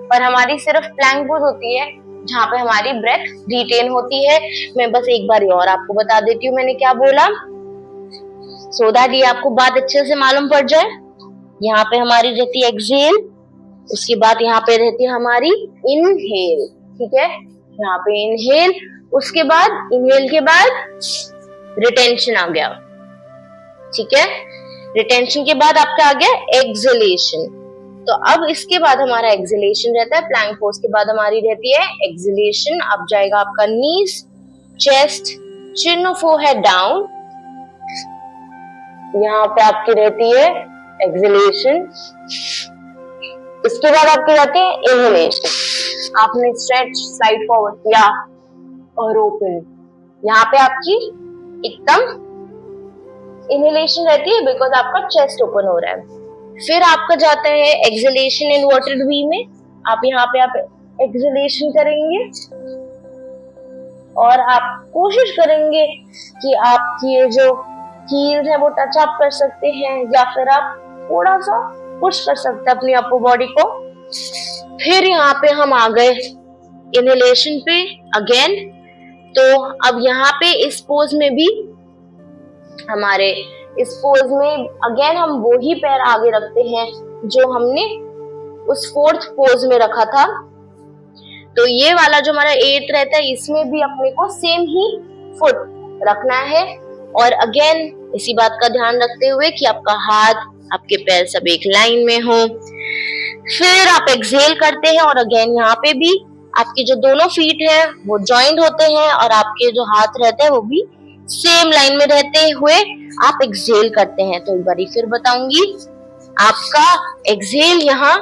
Speaker 1: पर हमारी सिर्फ प्लैंक पोज होती है जहाँ पे हमारी ब्रेथ रिटेन होती है। मैं बस एक बार और आपको बता देती हूँ मैंने क्या बोला, सो दैट ये आपको बात अच्छे से मालूम पड़ जाए। यहाँ पे हमारी रहती है एक्सहेल, उसके बाद यहाँ पे रहती है हमारी इनहेल, ठीक है। यहाँ पे इनहेल, उसके बाद इनहेल के बाद रिटेंशन आ गया, ठीक है। रिटेंशन के बाद आपका आ गया एक्सहेलेशन। तो अब इसके बाद हमारा एक्सहेलेशन रहता है, प्लैंक पोज के बाद हमारी रहती है एक्सहेलेशन। अब जाएगा आपका नीज, चेस्ट, चिन और फोरहेड डाउन, यहाँ पे आपकी रहती है एक्सहेलेशन। इसके बाद आपकी रहती है इनहेलेशन। आपने स्ट्रेच, स्लाइड फॉरवर्ड किया और ओपन, यहाँ पे आपकी एकदम इनहेलेशन रहती है बिकॉज आपका चेस्ट ओपन हो रहा है। फिर आपका जाता है एक्सहेलेशन इन्वर्टेड वी में। आप यहाँ पे आप एक्सहेलेशन करेंगे और आप कोशिश करेंगे कि आपकी ये जो हील्स है वो टच अप कर सकते हैं, या फिर आप थोड़ा सा पुश कर सकते हैं अपनी अपर बॉडी को। फिर यहाँ पे हम आ गए इनहेलेशन पे अगेन। तो अब यहाँ पे इस पोज में भी हमारे इस पोज में अगेन हम वो ही पैर आगे रखते हैं जो हमने उस फोर्थ पोज में रखा था। तो ये वाला जो हमारा 8 रहता है इसमें भी अपने को सेम ही फुट रखना है। और अगेन इसी बात का ध्यान रखते हुए कि आपका हाथ, आपके पैर सब एक लाइन में हो। फिर आप एक्सहेल करते हैं और अगेन यहाँ पे भी आपके जो दोनों फीट है वो जॉइंट होते हैं और आपके जो हाथ रहते हैं वो भी सेम लाइन में रहते हुए आप एक्सहेल करते हैं। तो एक बार फिर बताऊंगी, आपका एक्सहेल यहाँ,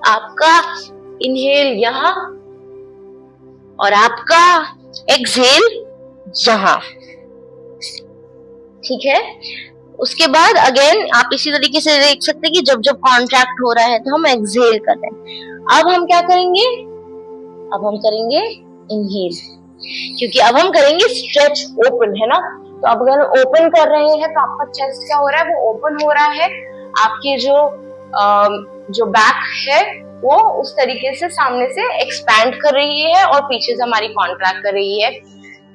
Speaker 1: आपका इनहेल यहाँ और आपका एक्सहेल यहाँ, ठीक है। उसके बाद अगेन आप इसी तरीके से देख सकते हैं कि जब जब कॉन्ट्रैक्ट हो रहा है तो हम एक्सहेल कर रहे हैं। अब हम क्या करेंगे, अब हम करेंगे इनहेल, क्योंकि अब हम करेंगे स्ट्रेच ओपन, है ना। तो अब अगर ओपन कर रहे हैं तो आपका चेस्ट क्या हो रहा है, वो ओपन हो रहा है। आपकी जो बैक है वो उस तरीके से सामने से एक्सपैंड कर रही है और पीछे से हमारी कॉन्ट्रैक्ट कर रही है।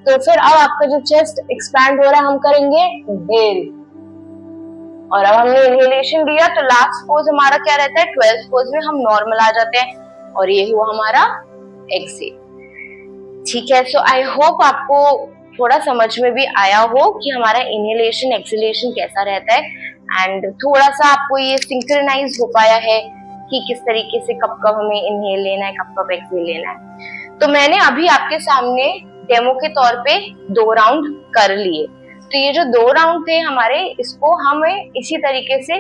Speaker 1: तो फिर अब आपका जो चेस्ट एक्सपैंड हो रहा है हम करेंगे इनहेल, और अब हमने इनहेलेशन दिया तो लास्ट पोज हमारा क्या रहता है, 12th पोज में हम नॉर्मल आ जाते हैं और ये हुआ हमारा एक्सहेल, ठीक है। सो आई होप आपको थोड़ा समझ में भी आया हो कि हमारा इनहेलेशन एक्सहेलेशन कैसा रहता है, एंड थोड़ा सा आपको ये सिंक्रोनाइज हो पाया है कि किस तरीके से कब कब हमें इनहेल लेना है, कब कब एक्सहेल लेना है। तो मैंने अभी आपके सामने डेमो के तौर पे 2 राउंड कर लिए। तो ये जो 2 राउंड थे हमारे, इसको हमें इसी तरीके से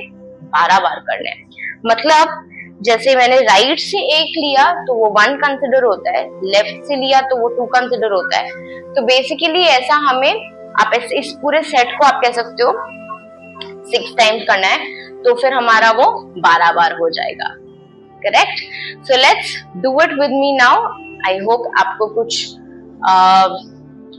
Speaker 1: 12 बार करना है। मतलब जैसे मैंने राइट से 1 लिया तो वो 1 कंसिडर होता है, लेफ्ट से लिया तो वो 2 कंसिडर होता है। तो बेसिकली ऐसा हमें, आप इस पूरे सेट को आप कह सकते हो 6 टाइम्स करना है, तो फिर हमारा वो 12 बार हो जाएगा, correct. So let's do it with me now. I hope आपको कुछ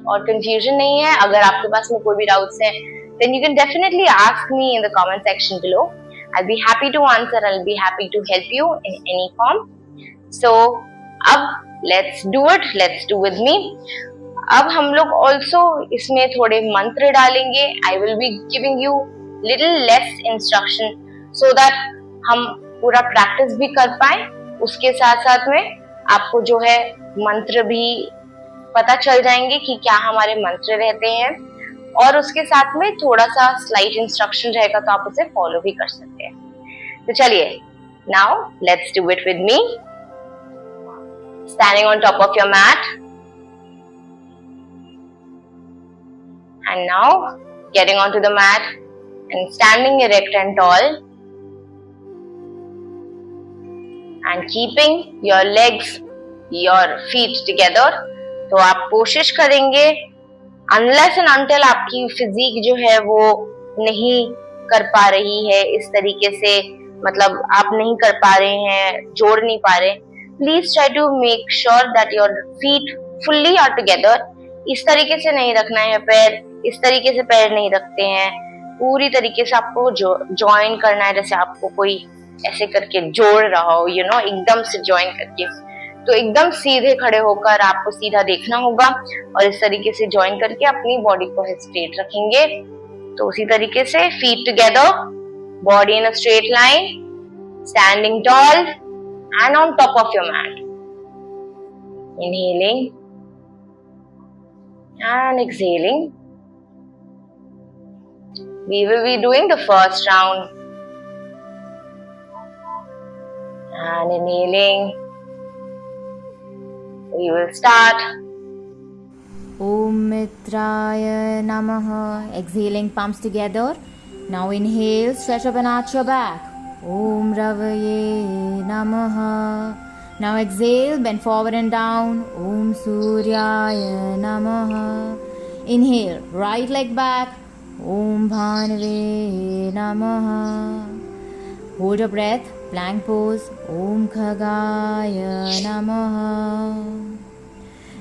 Speaker 1: और कंफ्यूजन नहीं है। अगर आपके पास में कोई भी डाउट्स है then you can definitely ask me in the comment section below. I'll be happy to answer, I'll be happy to help you in any form. So अब let's do it, let's do with me. अब हम लोग also इसमें थोड़े मंत्र डालेंगे। I will be giving you little less instruction so that हम पूरा प्रैक्टिस भी कर पाए। उसके साथ साथ में आपको जो है मंत्र भी पता चल जाएंगे कि क्या हमारे मंत्र रहते हैं, और उसके साथ में थोड़ा सा स्लाइड इंस्ट्रक्शन रहेगा तो आप उसे फॉलो भी कर सकते हैं। तो चलिए, now let's do it with me. Standing on top of your mat and now getting on to the mat and standing erect and tall and keeping your legs, your feet together. तो आप कोशिश करेंगे unless and until आपकी physique जो है वो नहीं कर पा रही है इस तरीके से, मतलब आप नहीं कर पा रहे हैं, जोड़ नहीं पा रहे, please try to make sure that your feet fully are together. इस तरीके से नहीं रखना है पैर, इस तरीके से पैर नहीं रखते हैं, पूरी तरीके से आपको ज्वाइन करना है, जैसे आपको कोई ऐसे करके जोड़ रहा हो, एकदम से ज्वाइन करके। तो एकदम सीधे खड़े होकर आपको सीधा देखना होगा और इस तरीके से ज्वाइन करके अपनी बॉडी को स्ट्रेट रखेंगे। तो उसी तरीके से feet together, body in a straight line, standing tall and on top of your mat. Inhaling and exhaling. We will be doing the first round. And inhaling. We will start.
Speaker 3: Om Mitraya Namaha. Exhaling, palms together. Now inhale, stretch up and arch your back. Om Ravaye Namaha. Now exhale, bend forward and down. Om Suryaya Namaha. Inhale, right leg back. Om Bhanave Namaha. Hold your breath, plank pose. Om Khagaya Namaha.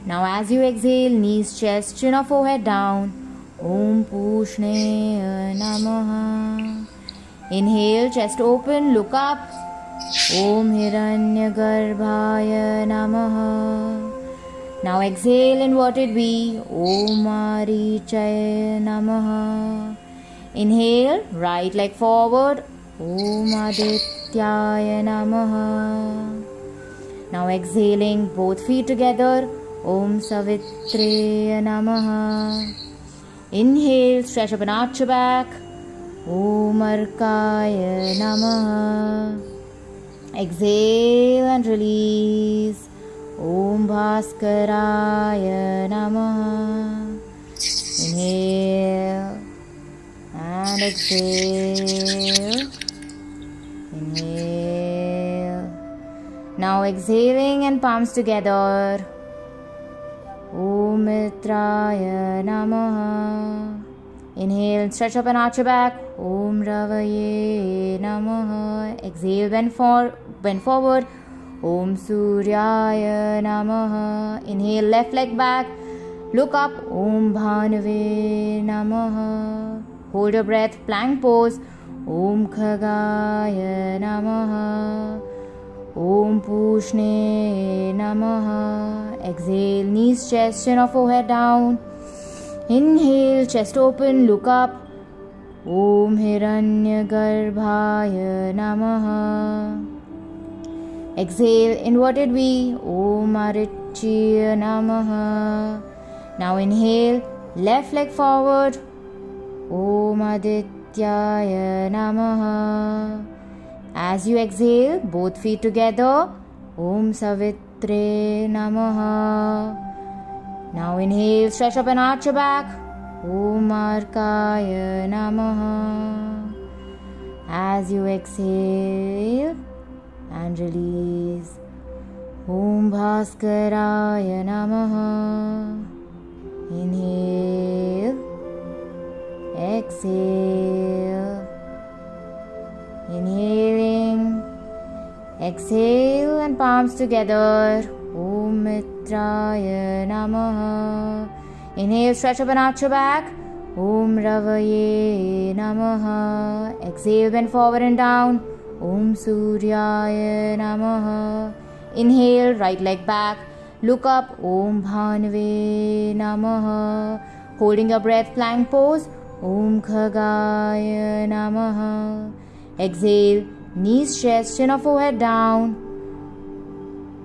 Speaker 3: Now as you exhale, knees, chest, chin or forehead down. Om Pushneya Namaha. Inhale, chest open, look up. Om Hiranyagarbhaya Namaha. Now exhale, inverted V. Om Marichaya Namaha. Inhale, right leg forward. Om Adityaya Namaha. Now exhaling, both feet together. Om Savitreya Namaha. Inhale, stretch up and arch your back. Om Arkaya Namaha. Exhale and release. Om Bhaskaraya Namaha. Inhale and exhale. Inhale. Now exhaling and palms together. Om Mitraya Namaha. Inhale, stretch up and arch your back. Om Ravaye Namaha. Exhale, bend forward. Om Suryaya Namaha. Inhale, left leg back. Look up. Om Bhanave Namaha. Hold your breath, plank pose. Om Khagaya Namaha. Om Pushne Namaha. Exhale, knees, chest, chin or forehead down. Inhale, chest open, look up. Om Hiranyagarbhaya Namaha. Exhale, inverted V. Om Arichya Namaha. Now inhale, left leg forward. Om Adityaya Namaha. As you exhale, both feet together. Om Savitre Namaha. Now inhale, stretch up and arch your back. Om Arkaya Namaha. As you exhale and release. Om Bhaskaraya Namaha. Inhale. Exhale. Inhaling. Exhale and palms together. Om Mitraya Namaha. Inhale, stretch up and arch your back. Om Ravaye Namaha. Exhale, bend forward and down. Om Suryaya Namaha. Inhale, right leg back. Look up. Om Bhanave Namaha. Holding your breath, plank pose. Om Khagaya Namaha. Exhale, knees, chest, chin or forehead down.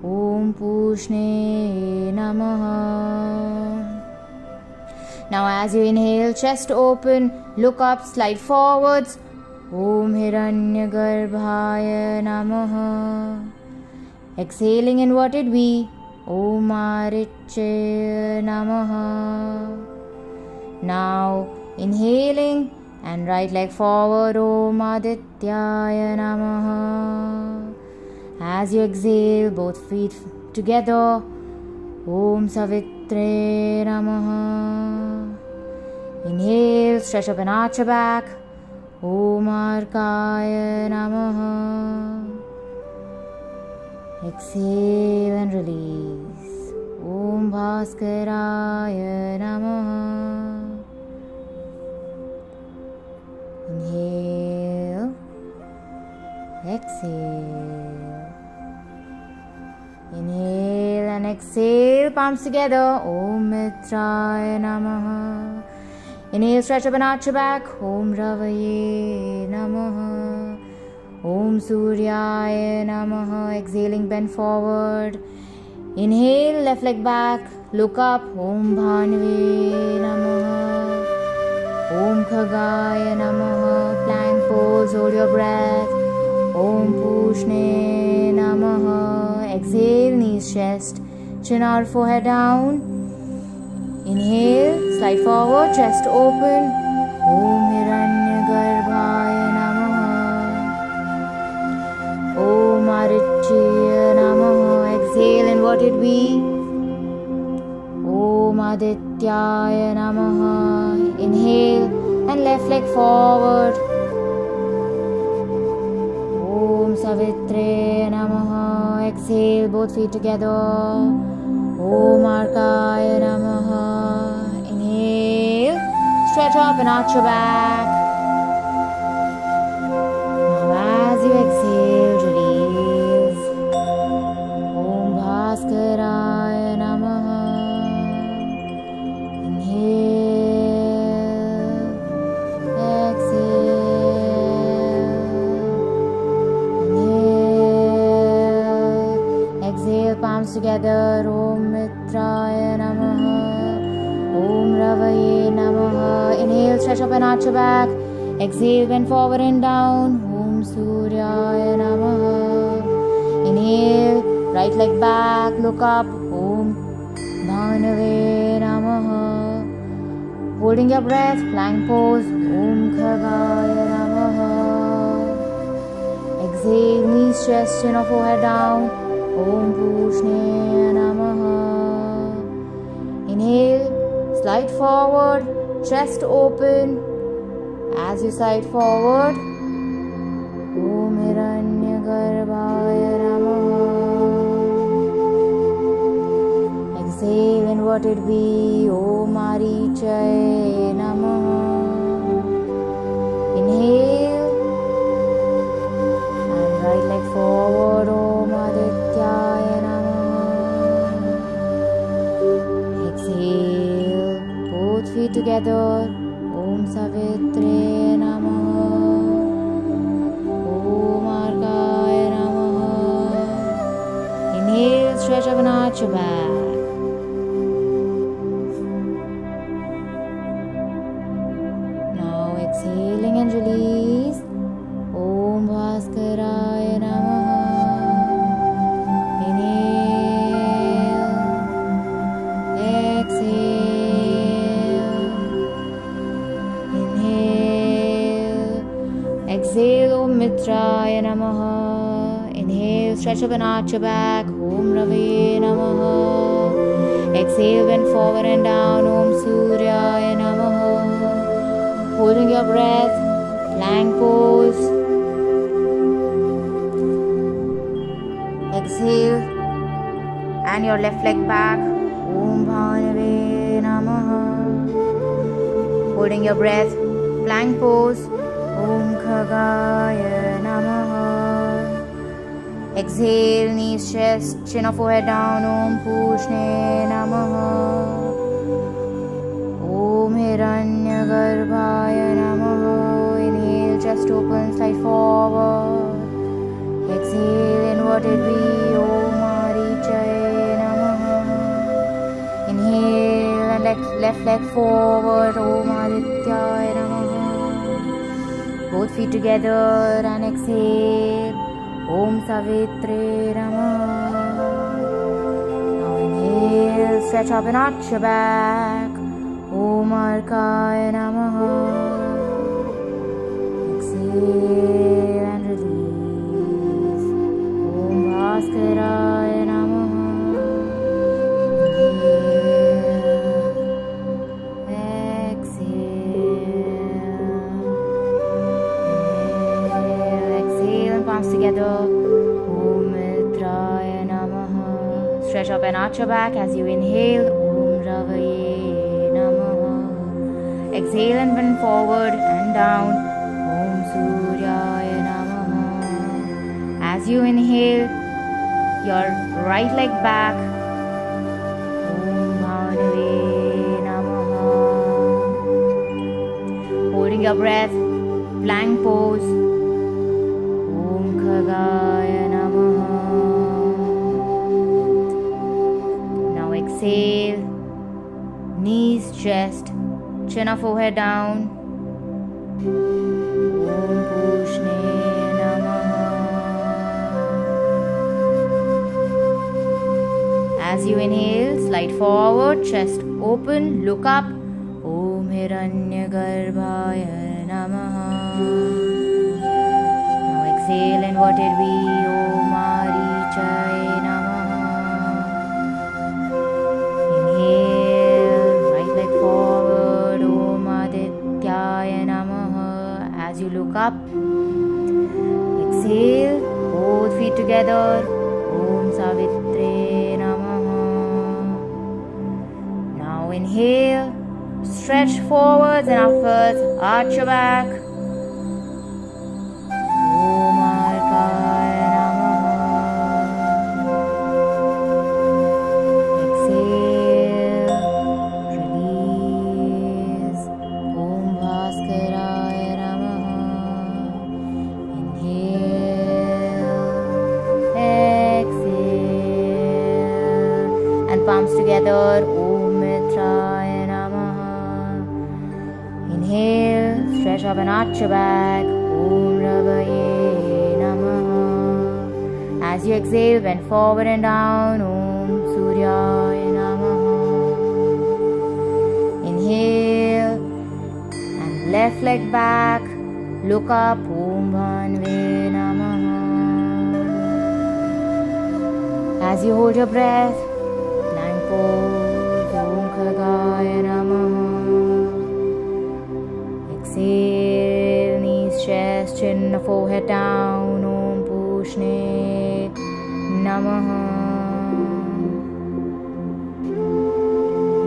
Speaker 3: Om Pushne Namaha. Now as you inhale, chest open, look up, slide forwards. Om Hiranyagarbhaya Namaha. Exhaling, inverted V. Om Arichya Namaha. Now inhaling and right leg forward. Om Adityaya Namaha. As you exhale, both feet together. Om Savitre Namaha. Inhale, stretch up and arch your back. Om Arkaya Namaha. Exhale and release. Om Bhaskaraya Namaha. Inhale, exhale. Inhale and exhale, palms together. Om Mitraya Namaha. Inhale, stretch up and arch your back. Om Ravaye Namaha. Om Suryaya Namaha. Exhaling, bend forward. Inhale, left leg back. Look up. Om Bhanve Namaha. Om Khagaya Namaha. Plank pose, hold your breath. Om Pushne Namaha. Exhale, knees, chest, chin out, forehead down. Inhale, slide forward, chest open. Om Hiranyagarbhaya Namaha. Om Arichya Namaha. Exhale, inverted V. Om Adityaya Namaha. Inhale and left leg forward. Om Savitre Namaha. Exhale, both feet together. Om Arkaya Namaha. Inhale, stretch up and arch your back. Now as you exhale, release. Om Bhaskaraya Namaha. Inhale, exhale. Inhale, exhale, palms together. Om Mitraya Namaha. Om Ravaye Namaha. Inhale, stretch up and arch your back. Exhale, bend forward and down. Om Suryaya Namaha. Inhale, right leg back, look up. Om Bhanave Namaha. Holding your breath, plank pose. Om Khagaya Namaha. Exhale, knees, chest, chin or forehead down. Om Pushne Namaha. Inhale, slide forward, chest open. As you slide forward, Om Hiranyagarbhaya Namaha. Exhale, inverted V. Om Arichaya Namaha. Inhale, and right leg forward. Om Adityaya Namaha. Exhale, both feet together. Om Savitre Namaha. Om Arkaya Namaha. Inhale, stretch up and arch your back. Now exhaling and release. Om Bhaskaraya Namaha. Inhale, exhale. Inhale, exhale. Om Mitraya Namaha. Inhale, stretch up and arch your back. Om Ravaye Namaha. Exhale, bend forward and down. Om Suryaya Namaha. Holding your breath, plank pose. Exhale, and your left leg back. Om Bhanave Namaha. Holding your breath, plank pose. Om Khagaya Namaha. Exhale, knees, chest, chin or forehead down. Om Pushne Namaha. Om Hiranyagarbhaya Namaha. Inhale, chest open, slide forward. Exhale, inverted V. Om Arichaya Namaha. Inhale, and left leg forward. Om Adityaya Namaha. Both feet together and exhale. Om Savitre Namaha. Now inhale, stretch up and arch your back. Om Arkaya Namaha. Exhale and release. Om Bhaskaraya Namaha. Inhale, exhale. Inhale, exhale, and palms together. Om Mitraya Namaha. Stretch up and arch your back as you inhale. Om Ravaye Namaha. Exhale and bend forward and down. Om Suryaya Namaha. As you inhale, your right leg back. Om Bhanave Namaha. Holding your breath, plank pose. Om Khagaya Namaha. Now exhale, knees, chest, chin or forehead down. Om Pushne Namaha. As you inhale, slide forward, chest open, look up. Om Hiranyagarbhaya Namaha. Now exhale, inverted V. Om Marichaya Namaha. Inhale, right leg forward. Om Adityaya Namaha. As you look up, exhale, both feet together. Om Savitre Namaha. Now inhale, stretch forwards and upwards, arch your back. Om Arkaya Namaha. Exhale, release. Om Bhaskaraya Namaha. Inhale, exhale, and palms together. Om Mitraya Namaha. Inhale, stretch up and arch your back. Om Ravaye Namaha. As you exhale, bend forward and down. Om Suryaya Namaha. Inhale, and left leg back. Look up. Om Bhanve Namaha. As you hold your breath, plank pose. Om Khagaya Namaha. Exhale, knees, chest, chin, forehead down. Om Pushne Namaha.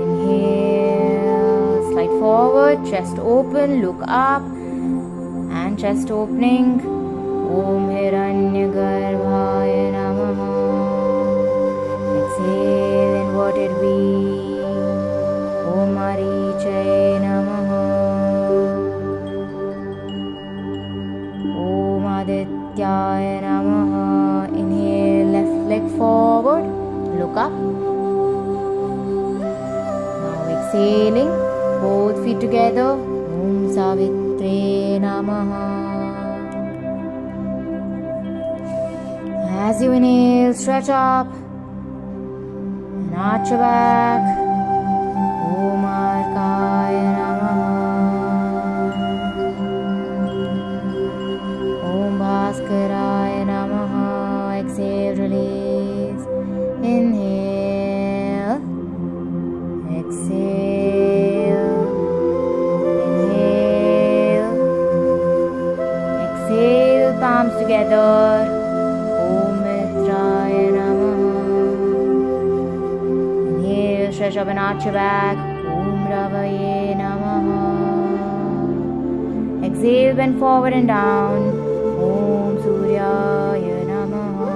Speaker 3: Inhale, slide forward, chest open, look up, and chest opening. Om Hiranyagarbhaya Namaha. Exhale, inverted V. Om Marichaya Namaha. Om Adityaya Namaha. Inhale, left leg forward, look up. Now exhaling, both feet together. Om Savitre Namaha. As you inhale, stretch up and arch your back. Om Arkaya Namaha. Om Bhaskaraya Namaha. Exhale, release. Inhale, exhale, inhale, exhale, palms together. Om Mitraya Namaha. Inhale, stretch up and arch your back. Om Ravaye Namaha. Exhale, bend forward and down. Om Suryaya Namaha.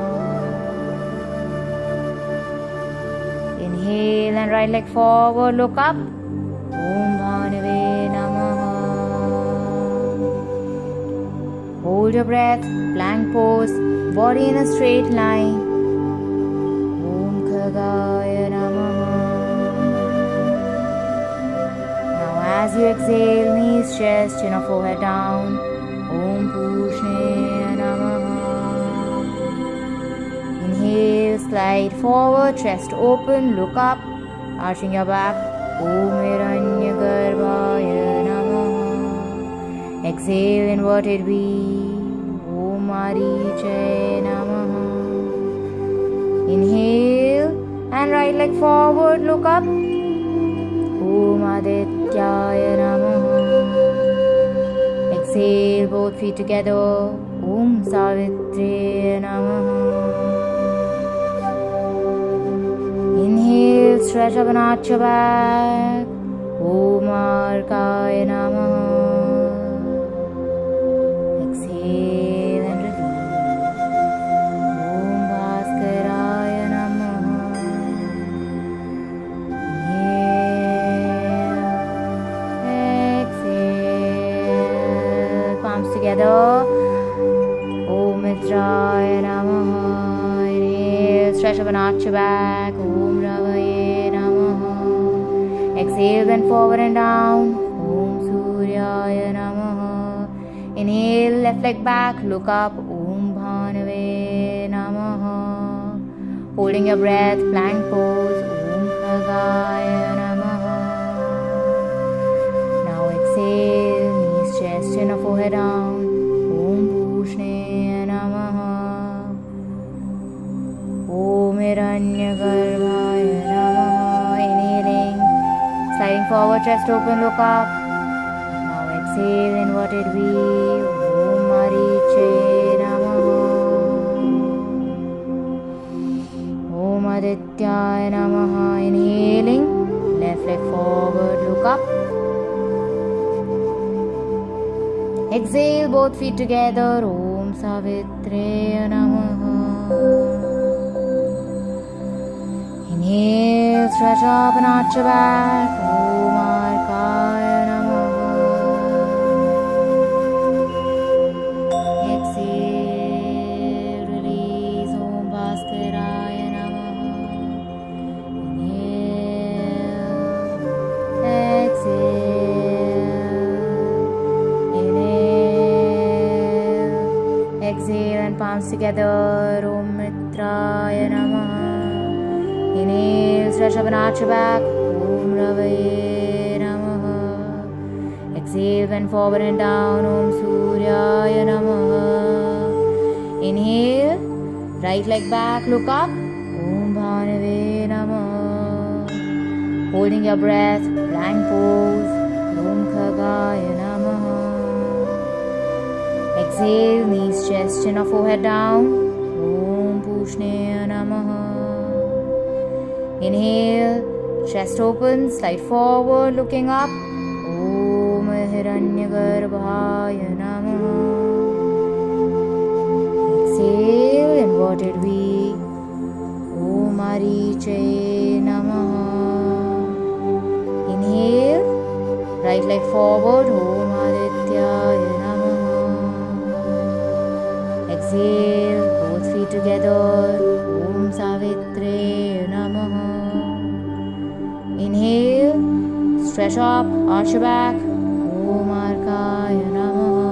Speaker 3: Inhale and right leg forward, look up. Om Bhanave Namaha. Hold your breath, plank pose, body in a straight line. Om Khagaya Namaha. Now as you exhale, knees, chest, chin or forehead down. Om Pushne Namaha. Inhale, slide forward, chest open, look up, arching your back. Om Hiranyagarbhaya Namaha. Exhale, inverted V. Om Marichaya Namaha. Inhale, and right leg forward, look up. Om Adityaya Namaha. Exhale, both feet together. Om Savitre Namaha. Inhale, stretch up and arch your back. Om Arkaya Namaha. stretch up and arch your back. Om Ravaye Namaha. Exhale, bend forward and down. Om Suryaya Namaha. Inhale, left leg back, look up. Om Bhanave Namaha. Holding your breath, plank pose. Om Bhagaya Namaha. Now exhale, knees, chest, chin, or forehead down. Om Bhushne Namaha. Om Hiranyagarbhaya Namaha. Inhaling, sliding forward, chest open, look up. Now exhale, inverted V. Om Mariche Namaha. Om Adityaya Namaha. Inhaling, left leg forward, look up. Exhale, both feet together. Om Savitre Namaha. Inhale, stretch up and arch your back. Om Arkaya Namaha. Exhale, release. Om Bhaskaraya Namaha. Inhale, exhale. Exhale and palms together. Om Mitraya Namaha. Inhale, stretch up and arch your back. Om Ravaye Namaha. Exhale, bend forward and down. Om Suryaya Namaha. Inhale, right leg back, look up. Om Bhanave Namaha. Holding your breath, plank pose. Om Khagaya Namaha. Exhale, knees, chest, chin, or forehead down. Om Pushne Namaha. Inhale, chest open, slide forward, looking up. Om Hiranyagarbhaya Namaha. Exhale, inverted V. Om Mariche Namaha. Inhale, right leg forward. Om Adityaya Namaha. Exhale, both feet together. Om Savitre Namaha. Inhale, stretch up, arch your back. Om Arkaya Namaha.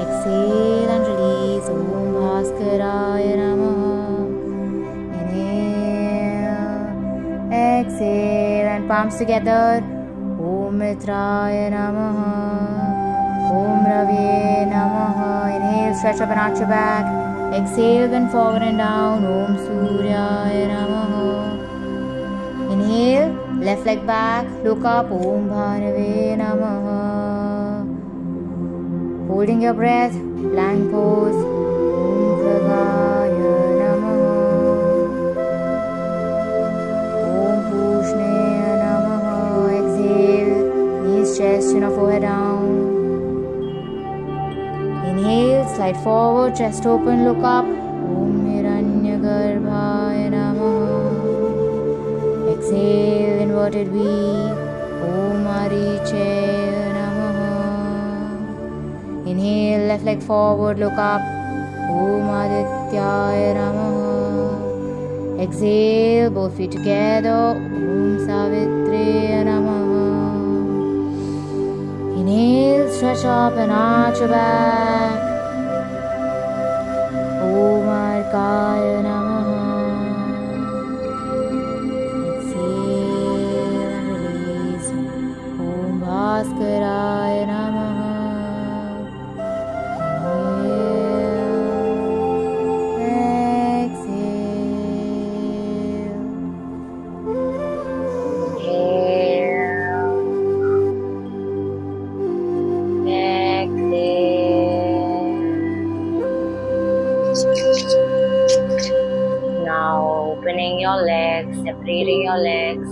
Speaker 3: Exhale and release. Om Bhaskaraya Namaha. Inhale, exhale and palms together. Om Mitraya Namaha. Om Ravye Namaha. Inhale, stretch up and arch your back. Exhale, bend forward and down. Om Suryaya Namaha. Inhale, left leg back, look up. Om Bhanave Namaha. Holding your breath, plank pose. Om Khagaya Namaha. Om Pushne Namaha. Exhale, knees, chest, chin, or forehead down. Inhale, slide forward, chest open, look up. Om Hiranyagarbhaya Namaha. Exhale, inverted V. Om Mariche Namaha. Inhale, left leg forward, look up. Om Adityaya Namaha. Exhale, both feet together. Om Savitre Namaha. Inhale, stretch up and arch your back. Om Arkaya Namaha. Exhale and release. Om Bhaskaraya Namaha. Inhale, exhale.
Speaker 1: Now opening your legs, separating your legs,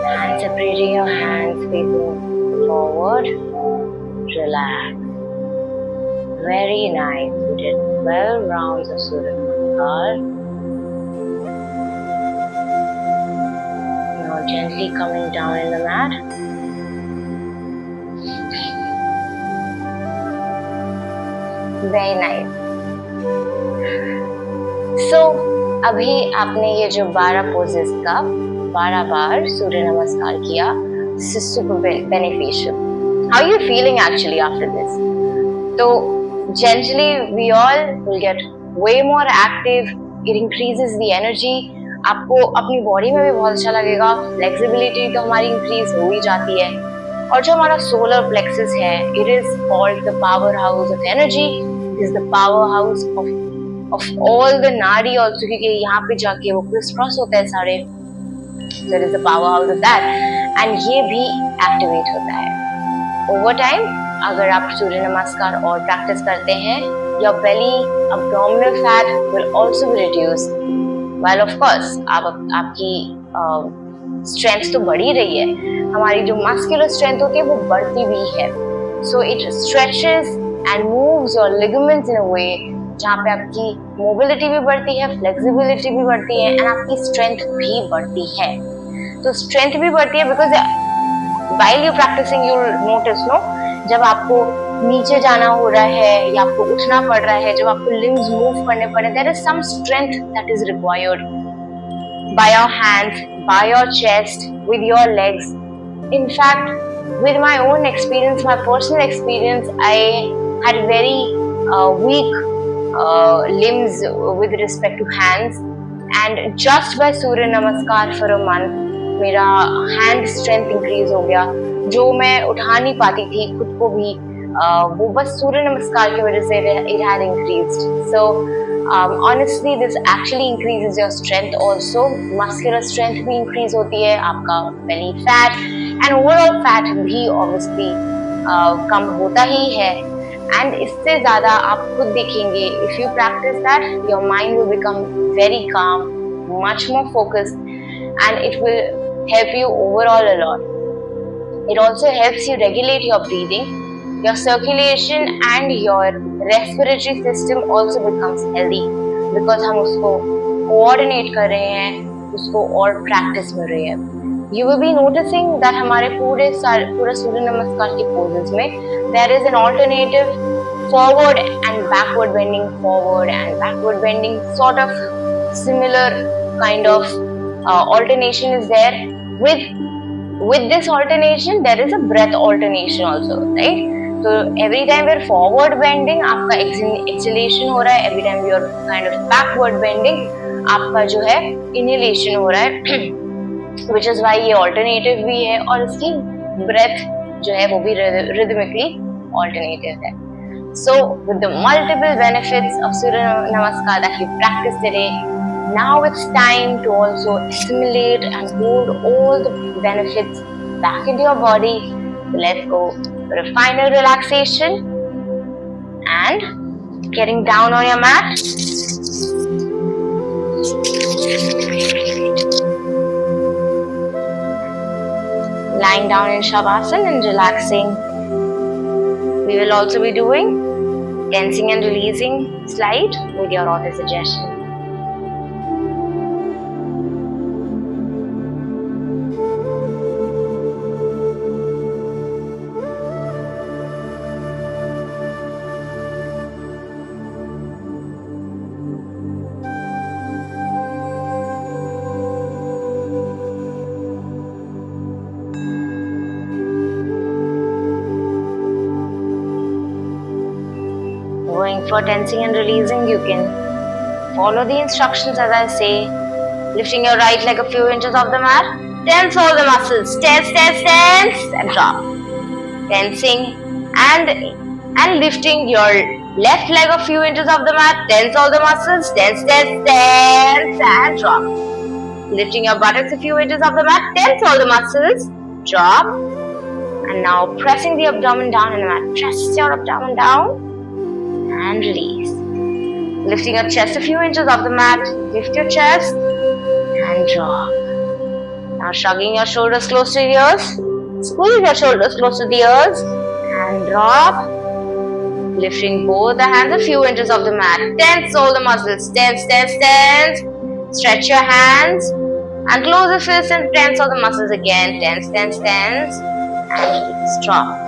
Speaker 1: and separating your hands facing forward. Relax. Very nice. You did 12 rounds of Surya Namaskar. Now gently coming down in the mat. Very nice. अभी आपने ये जो 12 poses का 12 बार सूर्य नमस्कार किया, this is super beneficial. How are you feeling actually after this? तो generally we all will get way more active. It increases the energy. आपको अपनी बॉडी में भी बहुत अच्छा लगेगा. फ्लेक्सिबिलिटी तो हमारी इंक्रीज हो ही जाती है. और जो हमारा सोलर प्लेक्सस है, it is called the power house of energy. It is the power house of all the नाड़ी also, क्योंकि यहाँ पे जाके वो क्रिस क्रॉस होता है सारे. There is the power house of that. And ये भी एक्टिवेट होता है. Over time, अगर आप सूर्य नमस्कार और प्रैक्टिस करते हैं, your belly abdominal fat will also be reduced. While of course आपकी स्ट्रेंथ तो बढ़ ही रही है, हमारी जो मस्कुलर स्ट्रेंथ होती है वो बढ़ती भी है. So it stretches and moves your ligaments in a way जहाँ पे आपकी मोबिलिटी भी बढ़ती है, फ्लेक्सिबिलिटी भी बढ़ती है, एंड आपकी स्ट्रेंथ भी बढ़ती है. तो स्ट्रेंथ भी बढ़ती है because while you practicing you'll notice, no, जब आपको नीचे जाना हो रहा है या आपको उठना पड़ रहा है, जब आपको limbs move करने पड़े, there is some strength that is required by your hands, by your chest, with your legs. In fact, with my own experience, my personal experience, I had very weak limbs with respect to hands, and just by Surya Namaskar for a month, मेरा hand strength increase हो गया. जो मैं उठा नहीं पाती थी खुद को भी, वो बस सूर्य नमस्कार की वजह से it had increased. So honestly this actually increases your strength also. Muscular strength भी increase होती है, आपका belly fat and overall fat भी obviously कम होता ही है. And इससे ज़्यादा आप खुद देखेंगे, if you practice that, your mind will become very calm, much more focused, and it will help you overall a lot. It also helps you regulate your breathing, your circulation and your respiratory system also becomes healthy because हम उसको coordinate कर रहे हैं, उसको और practice मिल रही है. You will be noticing that हमारे पूरे सूर्य नमस्कार के poses में there is an alternative forward and backward bending, forward and backward bending, sort of similar kind of alternation is there. With this alternation there is a breath alternation also, right? So every time we're forward bending आपका exhalation हो रहा है, every time you're kind of backward bending आपका जो है inhalation हो रहा है, which is why ये alternative भी है और इसकी breath जो है वो भी rhythmically alternative है. So with the multiple benefits of Surya Namaskar that you practice today, now it's time to also assimilate and hold all the benefits back into your body. So let's go for a final relaxation and getting down on your mat. Lying down in Shavasana and relaxing. We will also be doing tensing and releasing slide with your auto suggestion. Going for tensing and releasing, you can follow the instructions as I say. Lifting your right leg a few inches off the mat. Tense all the muscles. Tense, tense, tense, and drop. Tensing and lifting your left leg a few inches off the mat. Tense all the muscles. Tense, tense, tense, and drop. Lifting your buttocks a few inches off the mat. Tense all the muscles. Drop. And now pressing the abdomen down in the mat. Press your abdomen down. And release. Lifting your chest a few inches off the mat. Lift your chest and drop. Now shrugging your shoulders close to the ears. Squeeze your shoulders close to the ears and drop. Lifting both the hands a few inches off the mat. Tense all the muscles. Tense, tense, tense. Stretch your hands and close the fists and tense all the muscles again. Tense, tense, tense. And release. Drop.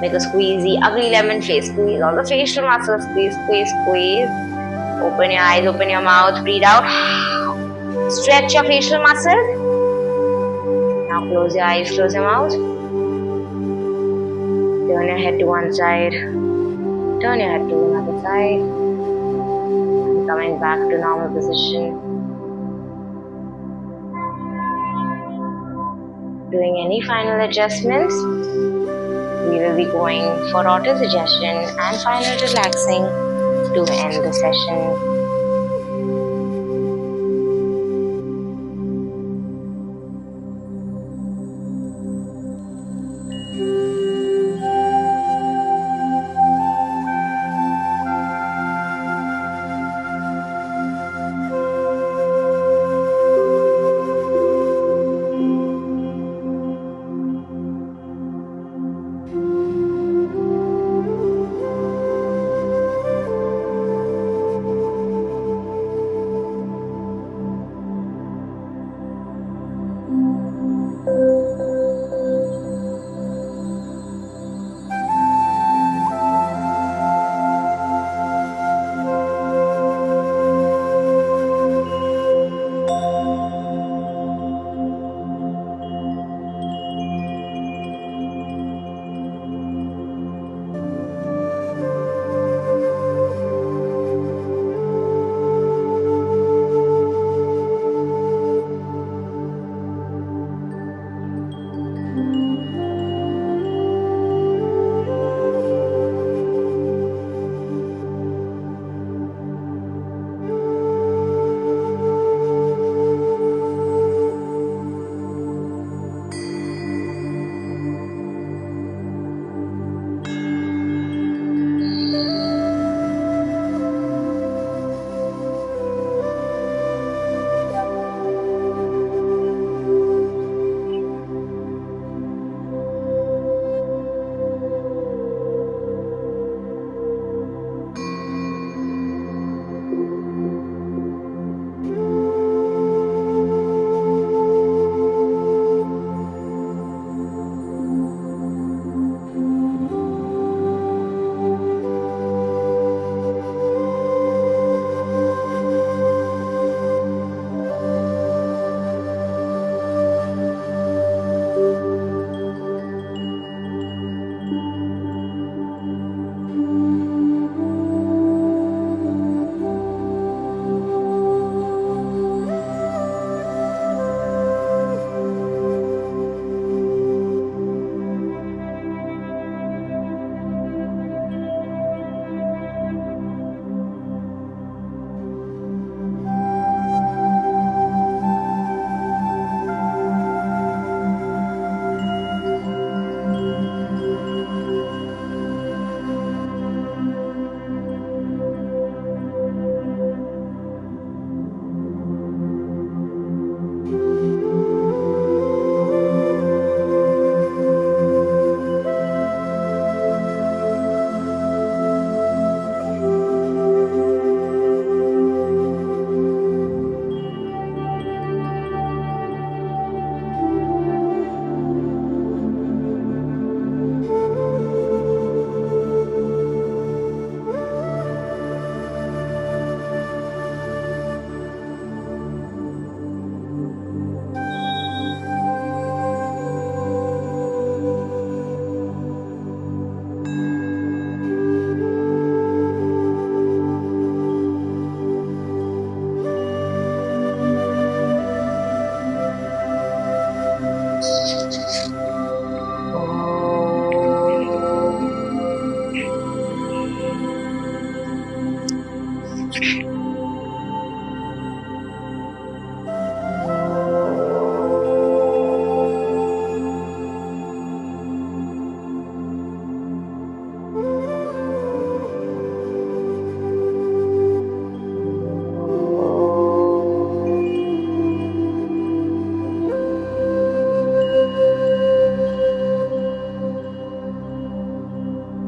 Speaker 1: Make a squeezy, ugly lemon face squeeze. All the facial muscles squeeze, squeeze, squeeze. Open your eyes, open your mouth, breathe out. Stretch your facial muscles. Now close your eyes, close your mouth. Turn your head to one side. Turn your head to another side. And coming back to normal position. Doing any final adjustments. We will be going for auto-suggestion and final relaxing to end the session.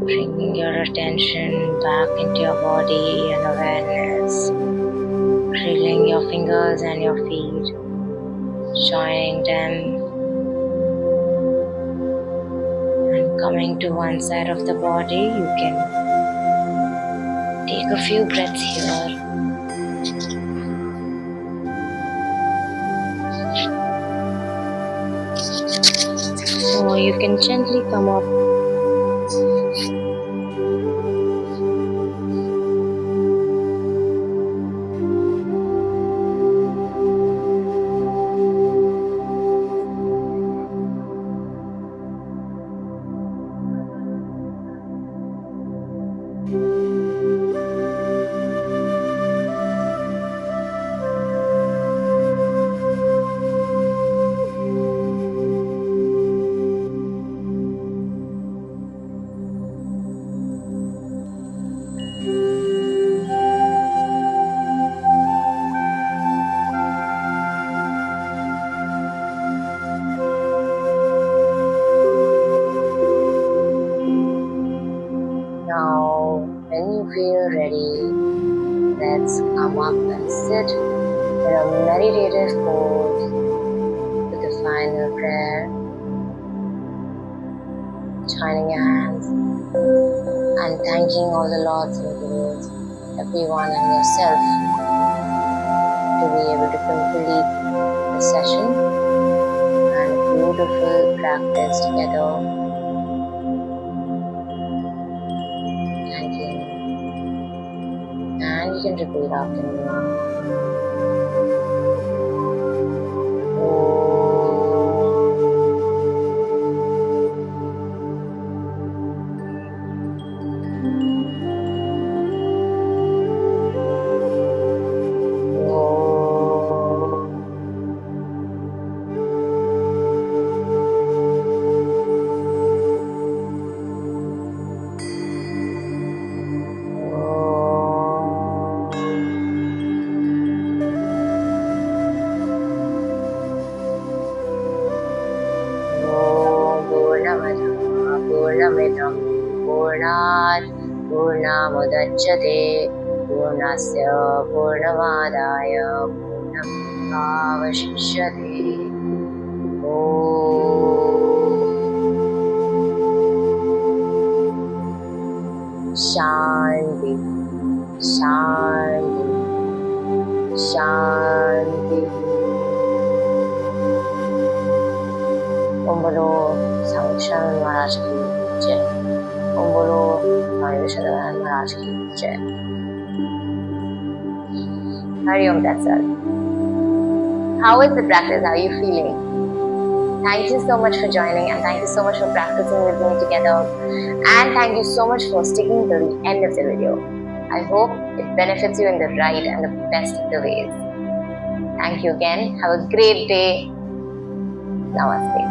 Speaker 1: Bringing your attention back into your body and awareness, drilling your fingers and your feet, joining them and coming to one side of the body. You can
Speaker 2: Take a few breaths here. So you can gently come up.
Speaker 1: Now, when you feel ready, let's come up and sit in a meditative pose with the final prayer. Joining your hands and thanking all the lords and gurus, everyone and yourself to be able to complete the session and a beautiful practice together. And you can repeat after me. पूर्णमिदं पूर्णात् पूर्णमुदच्यते पूर्णस्य पूर्णमादाय पूर्णमेवावशिष्यते। शांति शांति शांति। ओम बोलो स्वामी विवेकानंद महाराज की जय। ओम बोलो स्वामी विवेकानंद महाराज की जय। Hari Om Tat Sat. How is the practice? How are you feeling? Thank you so much for joining, and thank you so much for practicing with me together, and thank you so much for sticking till the end of the video. I hope it benefits you in the right and the best of the ways. Thank you again. Have a great day. Namaste.